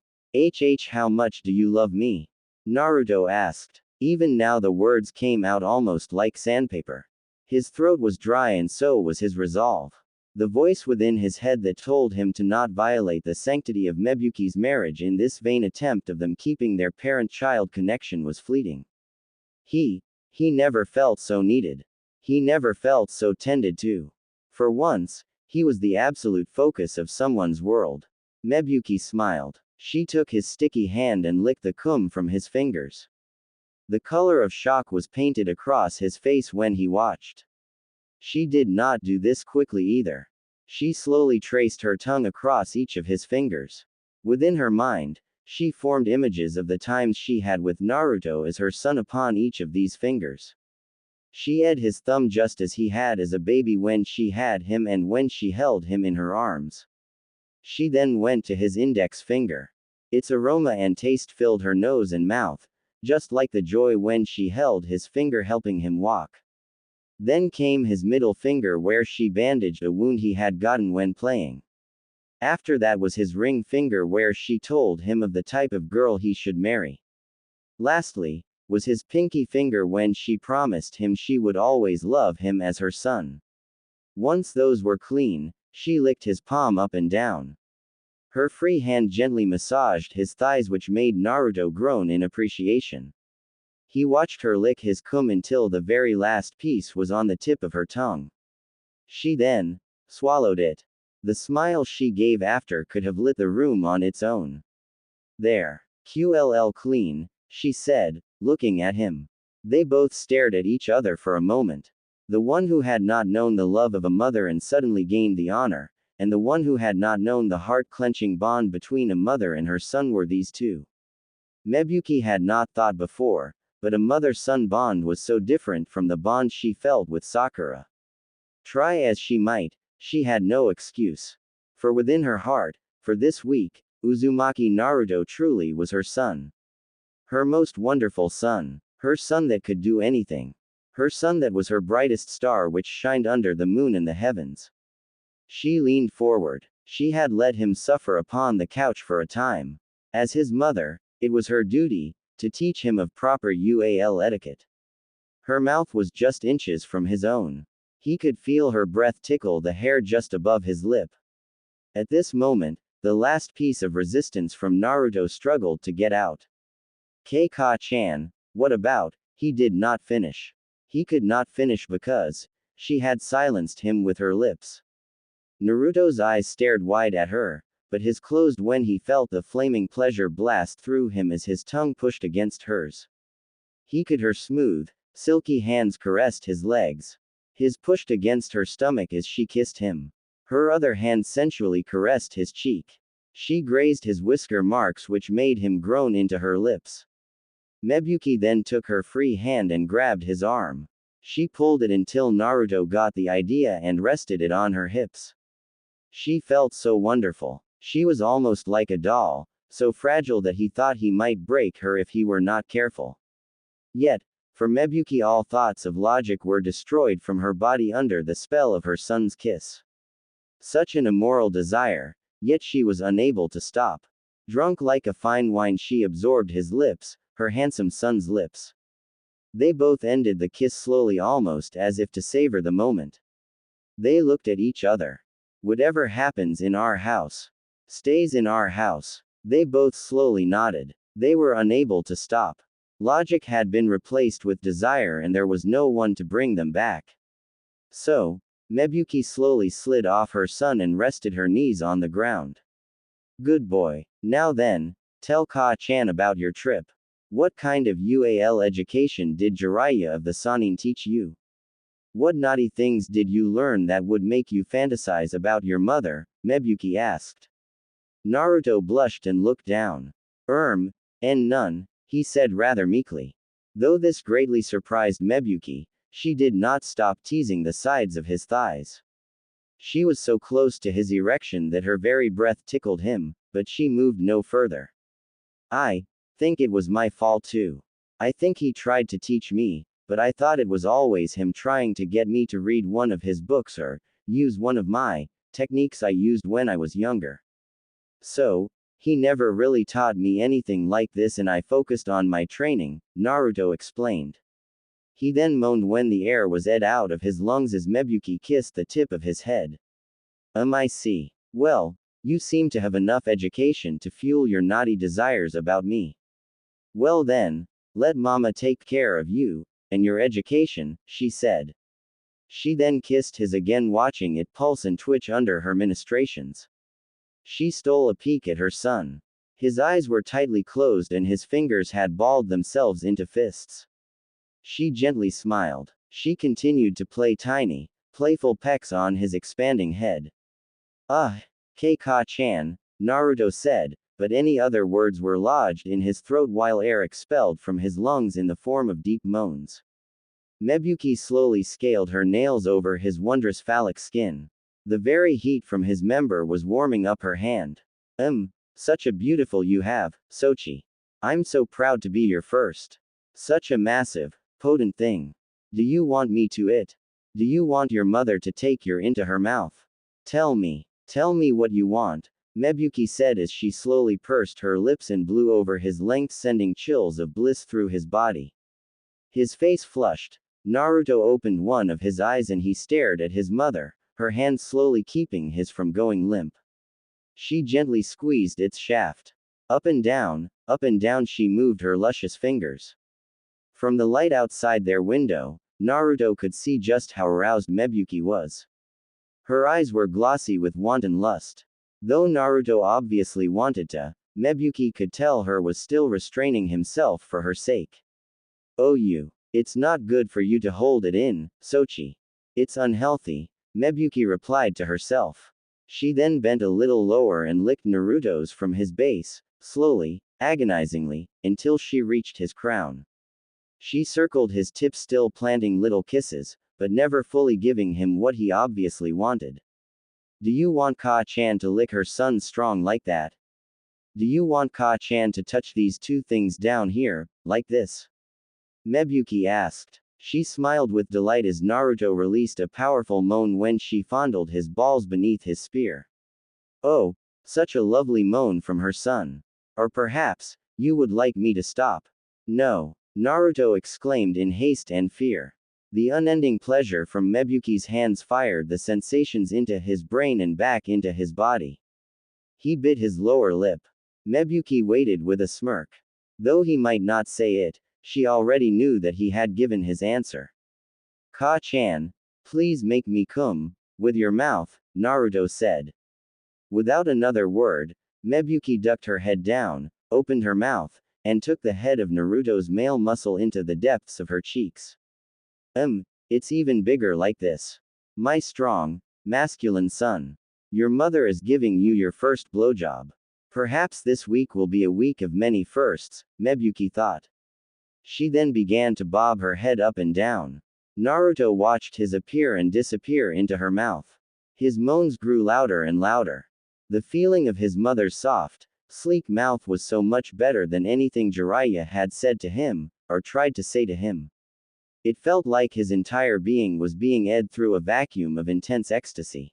How much do you love me? Naruto asked. Even now the words came out almost like sandpaper. His throat was dry and so was his resolve. The voice within his head that told him to not violate the sanctity of Mebuki's marriage in this vain attempt of them keeping their parent-child connection was fleeting. He never felt so needed. He never felt so tended to. For once, he was the absolute focus of someone's world. Mebuki smiled. She took his sticky hand and licked the cum from his fingers. The color of shock was painted across his face when he watched. She did not do this quickly either. She slowly traced her tongue across each of his fingers. Within her mind, she formed images of the times she had with Naruto as her son upon each of these fingers. She ate his thumb just as he had as a baby when she had him and when she held him in her arms. She then went to his index finger. Its aroma and taste filled her nose and mouth, just like the joy when she held his finger helping him walk. Then came his middle finger where she bandaged a wound he had gotten when playing. After that was his ring finger where she told him of the type of girl he should marry. Lastly, was his pinky finger when she promised him she would always love him as her son. Once those were clean, she licked his palm up and down. Her free hand gently massaged his thighs, which made Naruto groan in appreciation. He watched her lick his cum until the very last piece was on the tip of her tongue. She then swallowed it. The smile she gave after could have lit the room on its own. There. QLL clean, she said, looking at him. They both stared at each other for a moment. The one who had not known the love of a mother and suddenly gained the honor, and the one who had not known the heart-clenching bond between a mother and her son were these two. Mebuki had not thought before, but a mother-son bond was so different from the bond she felt with Sakura. Try as she might, she had no excuse. For within her heart, for this week, Uzumaki Naruto truly was her son. Her most wonderful son. Her son that could do anything. Her son that was her brightest star which shined under the moon in the heavens. She leaned forward. She had let him suffer upon the couch for a time. As his mother, it was her duty to teach him of proper UAL etiquette. Her mouth was just inches from his own. He could feel her breath tickle the hair just above his lip. At this moment, the last piece of resistance from Naruto struggled to get out. Ka-chan, what about? He did not finish. He could not finish because she had silenced him with her lips. Naruto's eyes stared wide at her, but his closed when he felt the flaming pleasure blast through him as his tongue pushed against hers. He could her smooth, silky hands caressed his legs. His pushed against her stomach as she kissed him. Her other hand sensually caressed his cheek. She grazed his whisker marks which made him groan into her lips. Mebuki then took her free hand and grabbed his arm. She pulled it until Naruto got the idea and rested it on her hips. She felt so wonderful. She was almost like a doll, so fragile that he thought he might break her if he were not careful. Yet, for Mebuki all thoughts of logic were destroyed from her body under the spell of her son's kiss. Such an immoral desire, yet she was unable to stop. Drunk like a fine wine she absorbed his lips, her handsome son's lips. They both ended the kiss slowly, almost as if to savor the moment. They looked at each other. Whatever happens in our house stays in our house. They both slowly nodded. They were unable to stop. Logic had been replaced with desire, and there was no one to bring them back. So, Mebuki slowly slid off her son and rested her knees on the ground. Good boy. Now then, tell Ka-chan about your trip. What kind of UAL education did Jiraiya of the Sannin teach you? What naughty things did you learn that would make you fantasize about your mother? Mebuki asked. Naruto blushed and looked down. And none, he said rather meekly. Though this greatly surprised Mebuki, she did not stop teasing the sides of his thighs. She was so close to his erection that her very breath tickled him, but she moved no further. I think it was my fault too. I think he tried to teach me, but I thought it was always him trying to get me to read one of his books or use one of my techniques I used when I was younger. So, he never really taught me anything like this, and I focused on my training, Naruto explained. He then moaned when the air was ed out of his lungs as Mebuki kissed the tip of his head. I see. Well, you seem to have enough education to fuel your naughty desires about me. Well then, let mama take care of you, and your education, she said. She then kissed his again, watching it pulse and twitch under her ministrations. She stole a peek at her son. His eyes were tightly closed and his fingers had balled themselves into fists. She gently smiled. She continued to play tiny, playful pecks on his expanding head. Ka-chan, Naruto said, but any other words were lodged in his throat while air expelled from his lungs in the form of deep moans. Mebuki slowly scaled her nails over his wondrous phallic skin. The very heat from his member was warming up her hand. Such a beautiful you have, Sochi. I'm so proud to be your first. Such a massive, potent thing. Do you want me to it? Do you want your mother to take you into her mouth? Tell me what you want, Mebuki said as she slowly pursed her lips and blew over his length, sending chills of bliss through his body. His face flushed. Naruto opened one of his eyes and he stared at his mother, her hand slowly keeping his from going limp. She gently squeezed its shaft. Up and down she moved her luscious fingers. From the light outside their window, Naruto could see just how aroused Mebuki was. Her eyes were glossy with wanton lust. Though Naruto obviously wanted to, Mebuki could tell her was still restraining himself for her sake. It's not good for you to hold it in, Sochi. It's unhealthy, Mebuki replied to herself. She then bent a little lower and licked Naruto's from his base, slowly, agonizingly, until she reached his crown. She circled his tip, still planting little kisses, but never fully giving him what he obviously wanted. Do you want Ka-chan to lick her son strong like that? Do you want Ka-chan to touch these two things down here, like this? Mebuki asked. She smiled with delight as Naruto released a powerful moan when she fondled his balls beneath his spear. Oh, such a lovely moan from her son. Or perhaps, you would like me to stop? No, Naruto exclaimed in haste and fear. The unending pleasure from Mebuki's hands fired the sensations into his brain and back into his body. He bit his lower lip. Mebuki waited with a smirk. Though he might not say it, she already knew that he had given his answer. Ka-chan, please make me come, with your mouth, Naruto said. Without another word, Mebuki ducked her head down, opened her mouth, and took the head of Naruto's male muscle into the depths of her cheeks. It's even bigger like this. My strong, masculine son. Your mother is giving you your first blowjob. Perhaps this week will be a week of many firsts, Mebuki thought. She then began to bob her head up and down. Naruto watched his appear and disappear into her mouth. His moans grew louder and louder. The feeling of his mother's soft, sleek mouth was so much better than anything Jiraiya had said to him, or tried to say to him. It felt like his entire being was being ed through a vacuum of intense ecstasy.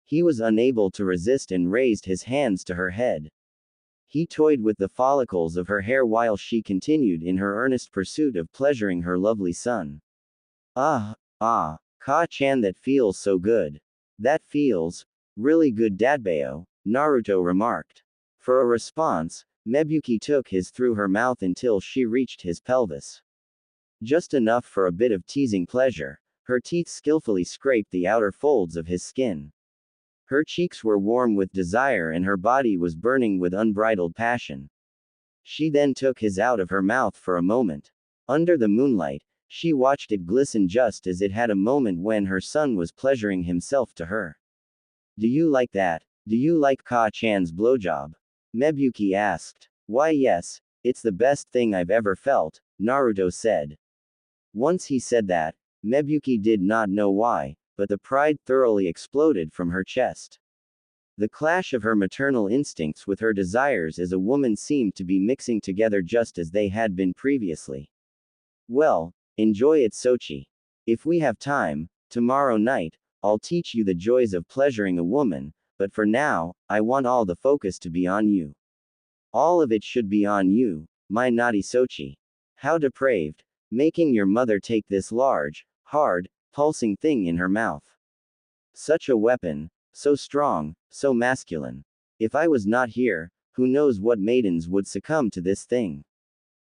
He was unable to resist and raised his hands to her head. He toyed with the follicles of her hair while she continued in her earnest pursuit of pleasuring her lovely son. Ka-chan, that feels so good. That feels really good, Dadbao, Naruto remarked. For a response, Mebuki took his through her mouth until she reached his pelvis. Just enough for a bit of teasing pleasure. Her teeth skillfully scraped the outer folds of his skin. Her cheeks were warm with desire and her body was burning with unbridled passion. She then took his out of her mouth for a moment. Under the moonlight, she watched it glisten just as it had a moment when her son was pleasuring himself to her. Do you like that? Do you like Ka-chan's blowjob? Mebuki asked. Why yes, it's the best thing I've ever felt, Naruto said. Once he said that, Mebuki did not know why, but the pride thoroughly exploded from her chest. The clash of her maternal instincts with her desires as a woman seemed to be mixing together just as they had been previously. Well, enjoy it, Sochi. If we have time, tomorrow night, I'll teach you the joys of pleasuring a woman, but for now, I want all the focus to be on you. All of it should be on you, my naughty Sochi. How depraved, making your mother take this large, hard, pulsing thing in her mouth. Such a weapon, so strong, so masculine. If I was not here, who knows what maidens would succumb to this thing.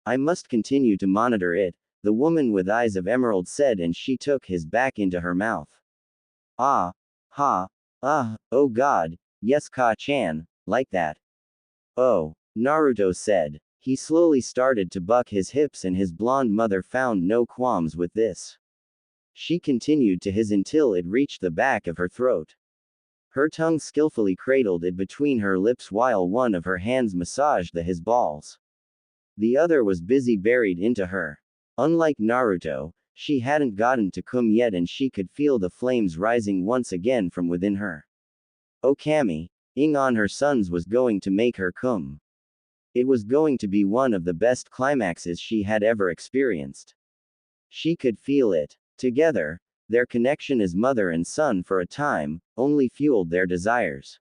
I must continue to monitor it, the woman with eyes of emerald said, and she took his back into her mouth. Oh God, yes, Ka-chan, like that. Oh, Naruto said. He slowly started to buck his hips and his blonde mother found no qualms with this. She continued to his until it reached the back of her throat. Her tongue skillfully cradled it between her lips while one of her hands massaged his balls. The other was busy buried into her. Unlike Naruto, she hadn't gotten to cum yet and she could feel the flames rising once again from within her. Okami, ing on her sons was going to make her cum. It was going to be one of the best climaxes she had ever experienced. She could feel it. Together, their connection as mother and son for a time, only fueled their desires.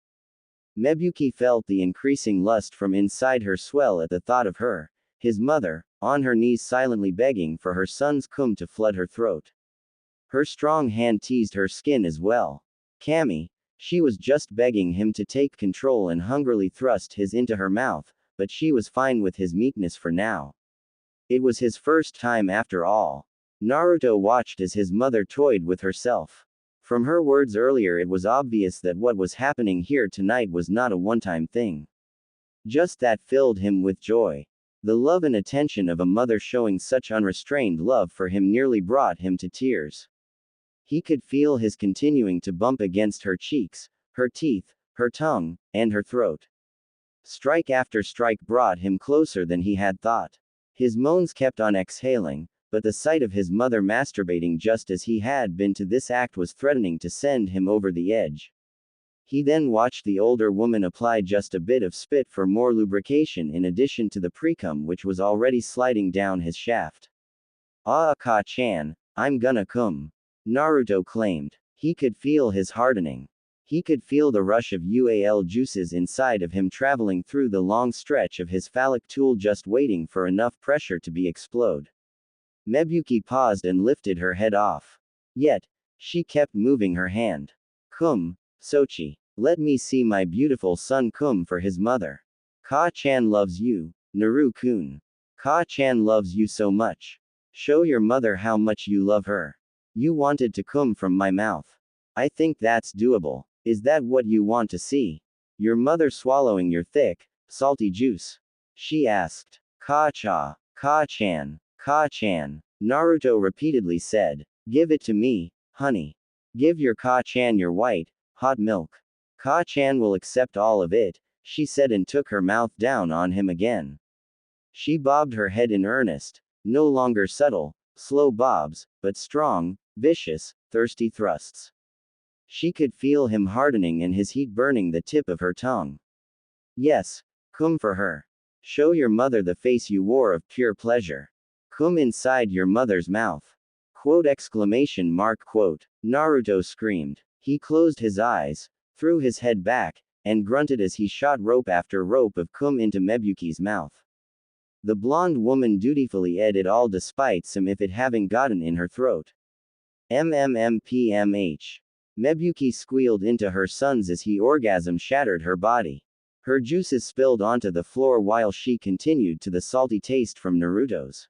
Mebuki felt the increasing lust from inside her swell at the thought of her, his mother, on her knees silently begging for her son's cum to flood her throat. Her strong hand teased her skin as well. Kami, she was just begging him to take control and hungrily thrust his into her mouth, but she was fine with his meekness for now. It was his first time after all. Naruto watched as his mother toyed with herself. From her words earlier, it was obvious that what was happening here tonight was not a one-time thing. Just that filled him with joy. The love and attention of a mother showing such unrestrained love for him nearly brought him to tears. He could feel his continuing to bump against her cheeks, her teeth, her tongue, and her throat. Strike after strike brought him closer than he had thought. His moans kept on exhaling, but the sight of his mother masturbating just as he had been to this act was threatening to send him over the edge. He then watched the older woman apply just a bit of spit for more lubrication in addition to the precum which was already sliding down his shaft. Ka-chan, I'm gonna cum. Naruto claimed. He could feel his hardening. He could feel the rush of UAL juices inside of him traveling through the long stretch of his phallic tool just waiting for enough pressure to be explode. Mebuki paused and lifted her head off. Yet, she kept moving her hand. Cum, Sochi. Let me see my beautiful son cum for his mother. Ka-chan loves you, Naru-kun. Ka-chan loves you so much. Show your mother how much you love her. You wanted to cum from my mouth. I think that's doable. Is that what you want to see? Your mother swallowing your thick, salty juice? She asked. Ka-chan, Ka-chan. Naruto repeatedly said. Give it to me, honey. Give your Ka-chan your white, hot milk. Ka-chan will accept all of it, she said and took her mouth down on him again. She bobbed her head in earnest, no longer subtle, slow bobs, but strong, vicious, thirsty thrusts. She could feel him hardening and his heat burning the tip of her tongue. Yes, cum for her. Show your mother the face you wore of pure pleasure. Cum inside your mother's mouth. Quote exclamation mark quote. Naruto screamed. He closed his eyes, threw his head back, and grunted as he shot rope after rope of cum into Mebuki's mouth. The blonde woman dutifully ate it all despite some if it having gotten in her throat. MMMPMH. Mebuki squealed into her sons as he orgasm shattered her body. Her juices spilled onto the floor while she continued to the salty taste from Naruto's.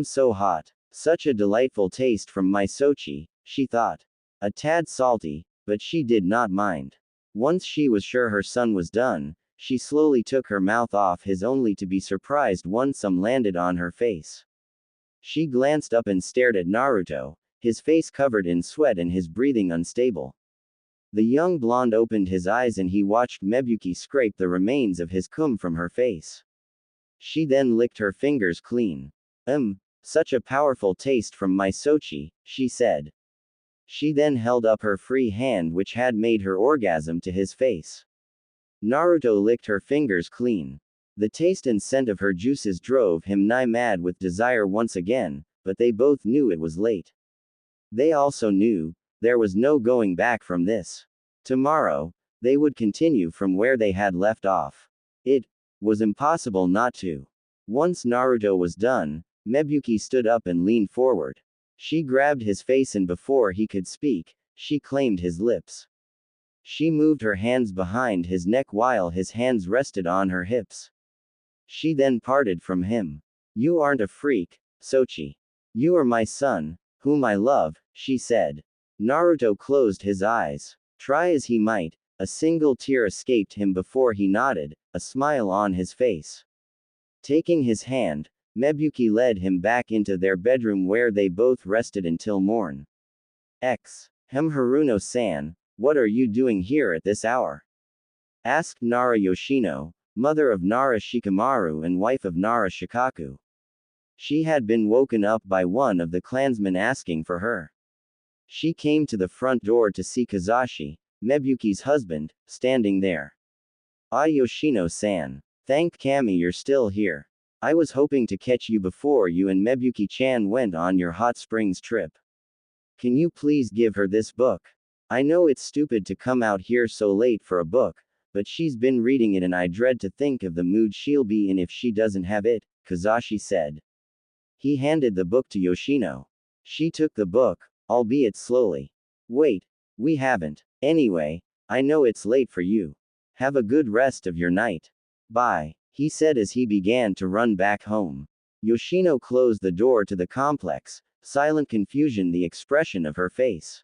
So hot. Such a delightful taste from my Sochi, she thought. A tad salty, but she did not mind. Once she was sure her son was done, she slowly took her mouth off his only to be surprised when some landed on her face. She glanced up and stared at Naruto, his face covered in sweat and his breathing unstable. The young blonde opened his eyes and he watched Mebuki scrape the remains of his cum from her face. She then licked her fingers clean. Such a powerful taste from my Sochi, she said. She then held up her free hand which had made her orgasm to his face. Naruto licked her fingers clean. The taste and scent of her juices drove him nigh mad with desire once again, but they both knew it was late. They also knew, there was no going back from this. Tomorrow, they would continue from where they had left off. It was impossible not to. Once Naruto was done, Mebuki stood up and leaned forward. She grabbed his face and before he could speak, she claimed his lips. She moved her hands behind his neck while his hands rested on her hips. She then parted from him. You aren't a freak, Sochi. You are my son, whom I love, she said. Naruto closed his eyes. Try as he might, a single tear escaped him before he nodded, a smile on his face. Taking his hand, Mebuki led him back into their bedroom where they both rested until morn. Haruno-san, what are you doing here at this hour? Asked Nara Yoshino, mother of Nara Shikamaru and wife of Nara Shikaku. She had been woken up by one of the clansmen asking for her. She came to the front door to see Kazashi, Mebuki's husband, standing there. Yoshino-san. Thank Kami you're still here. I was hoping to catch you before you and Mebuki-chan went on your hot springs trip. Can you please give her this book? I know it's stupid to come out here so late for a book, but she's been reading it and I dread to think of the mood she'll be in if she doesn't have it, Kazashi said. He handed the book to Yoshino. She took the book, albeit slowly. Wait, we haven't. Anyway, I know it's late for you. Have a good rest of your night. Bye, he said as he began to run back home. Yoshino closed the door to the complex, silent confusion the expression of her face.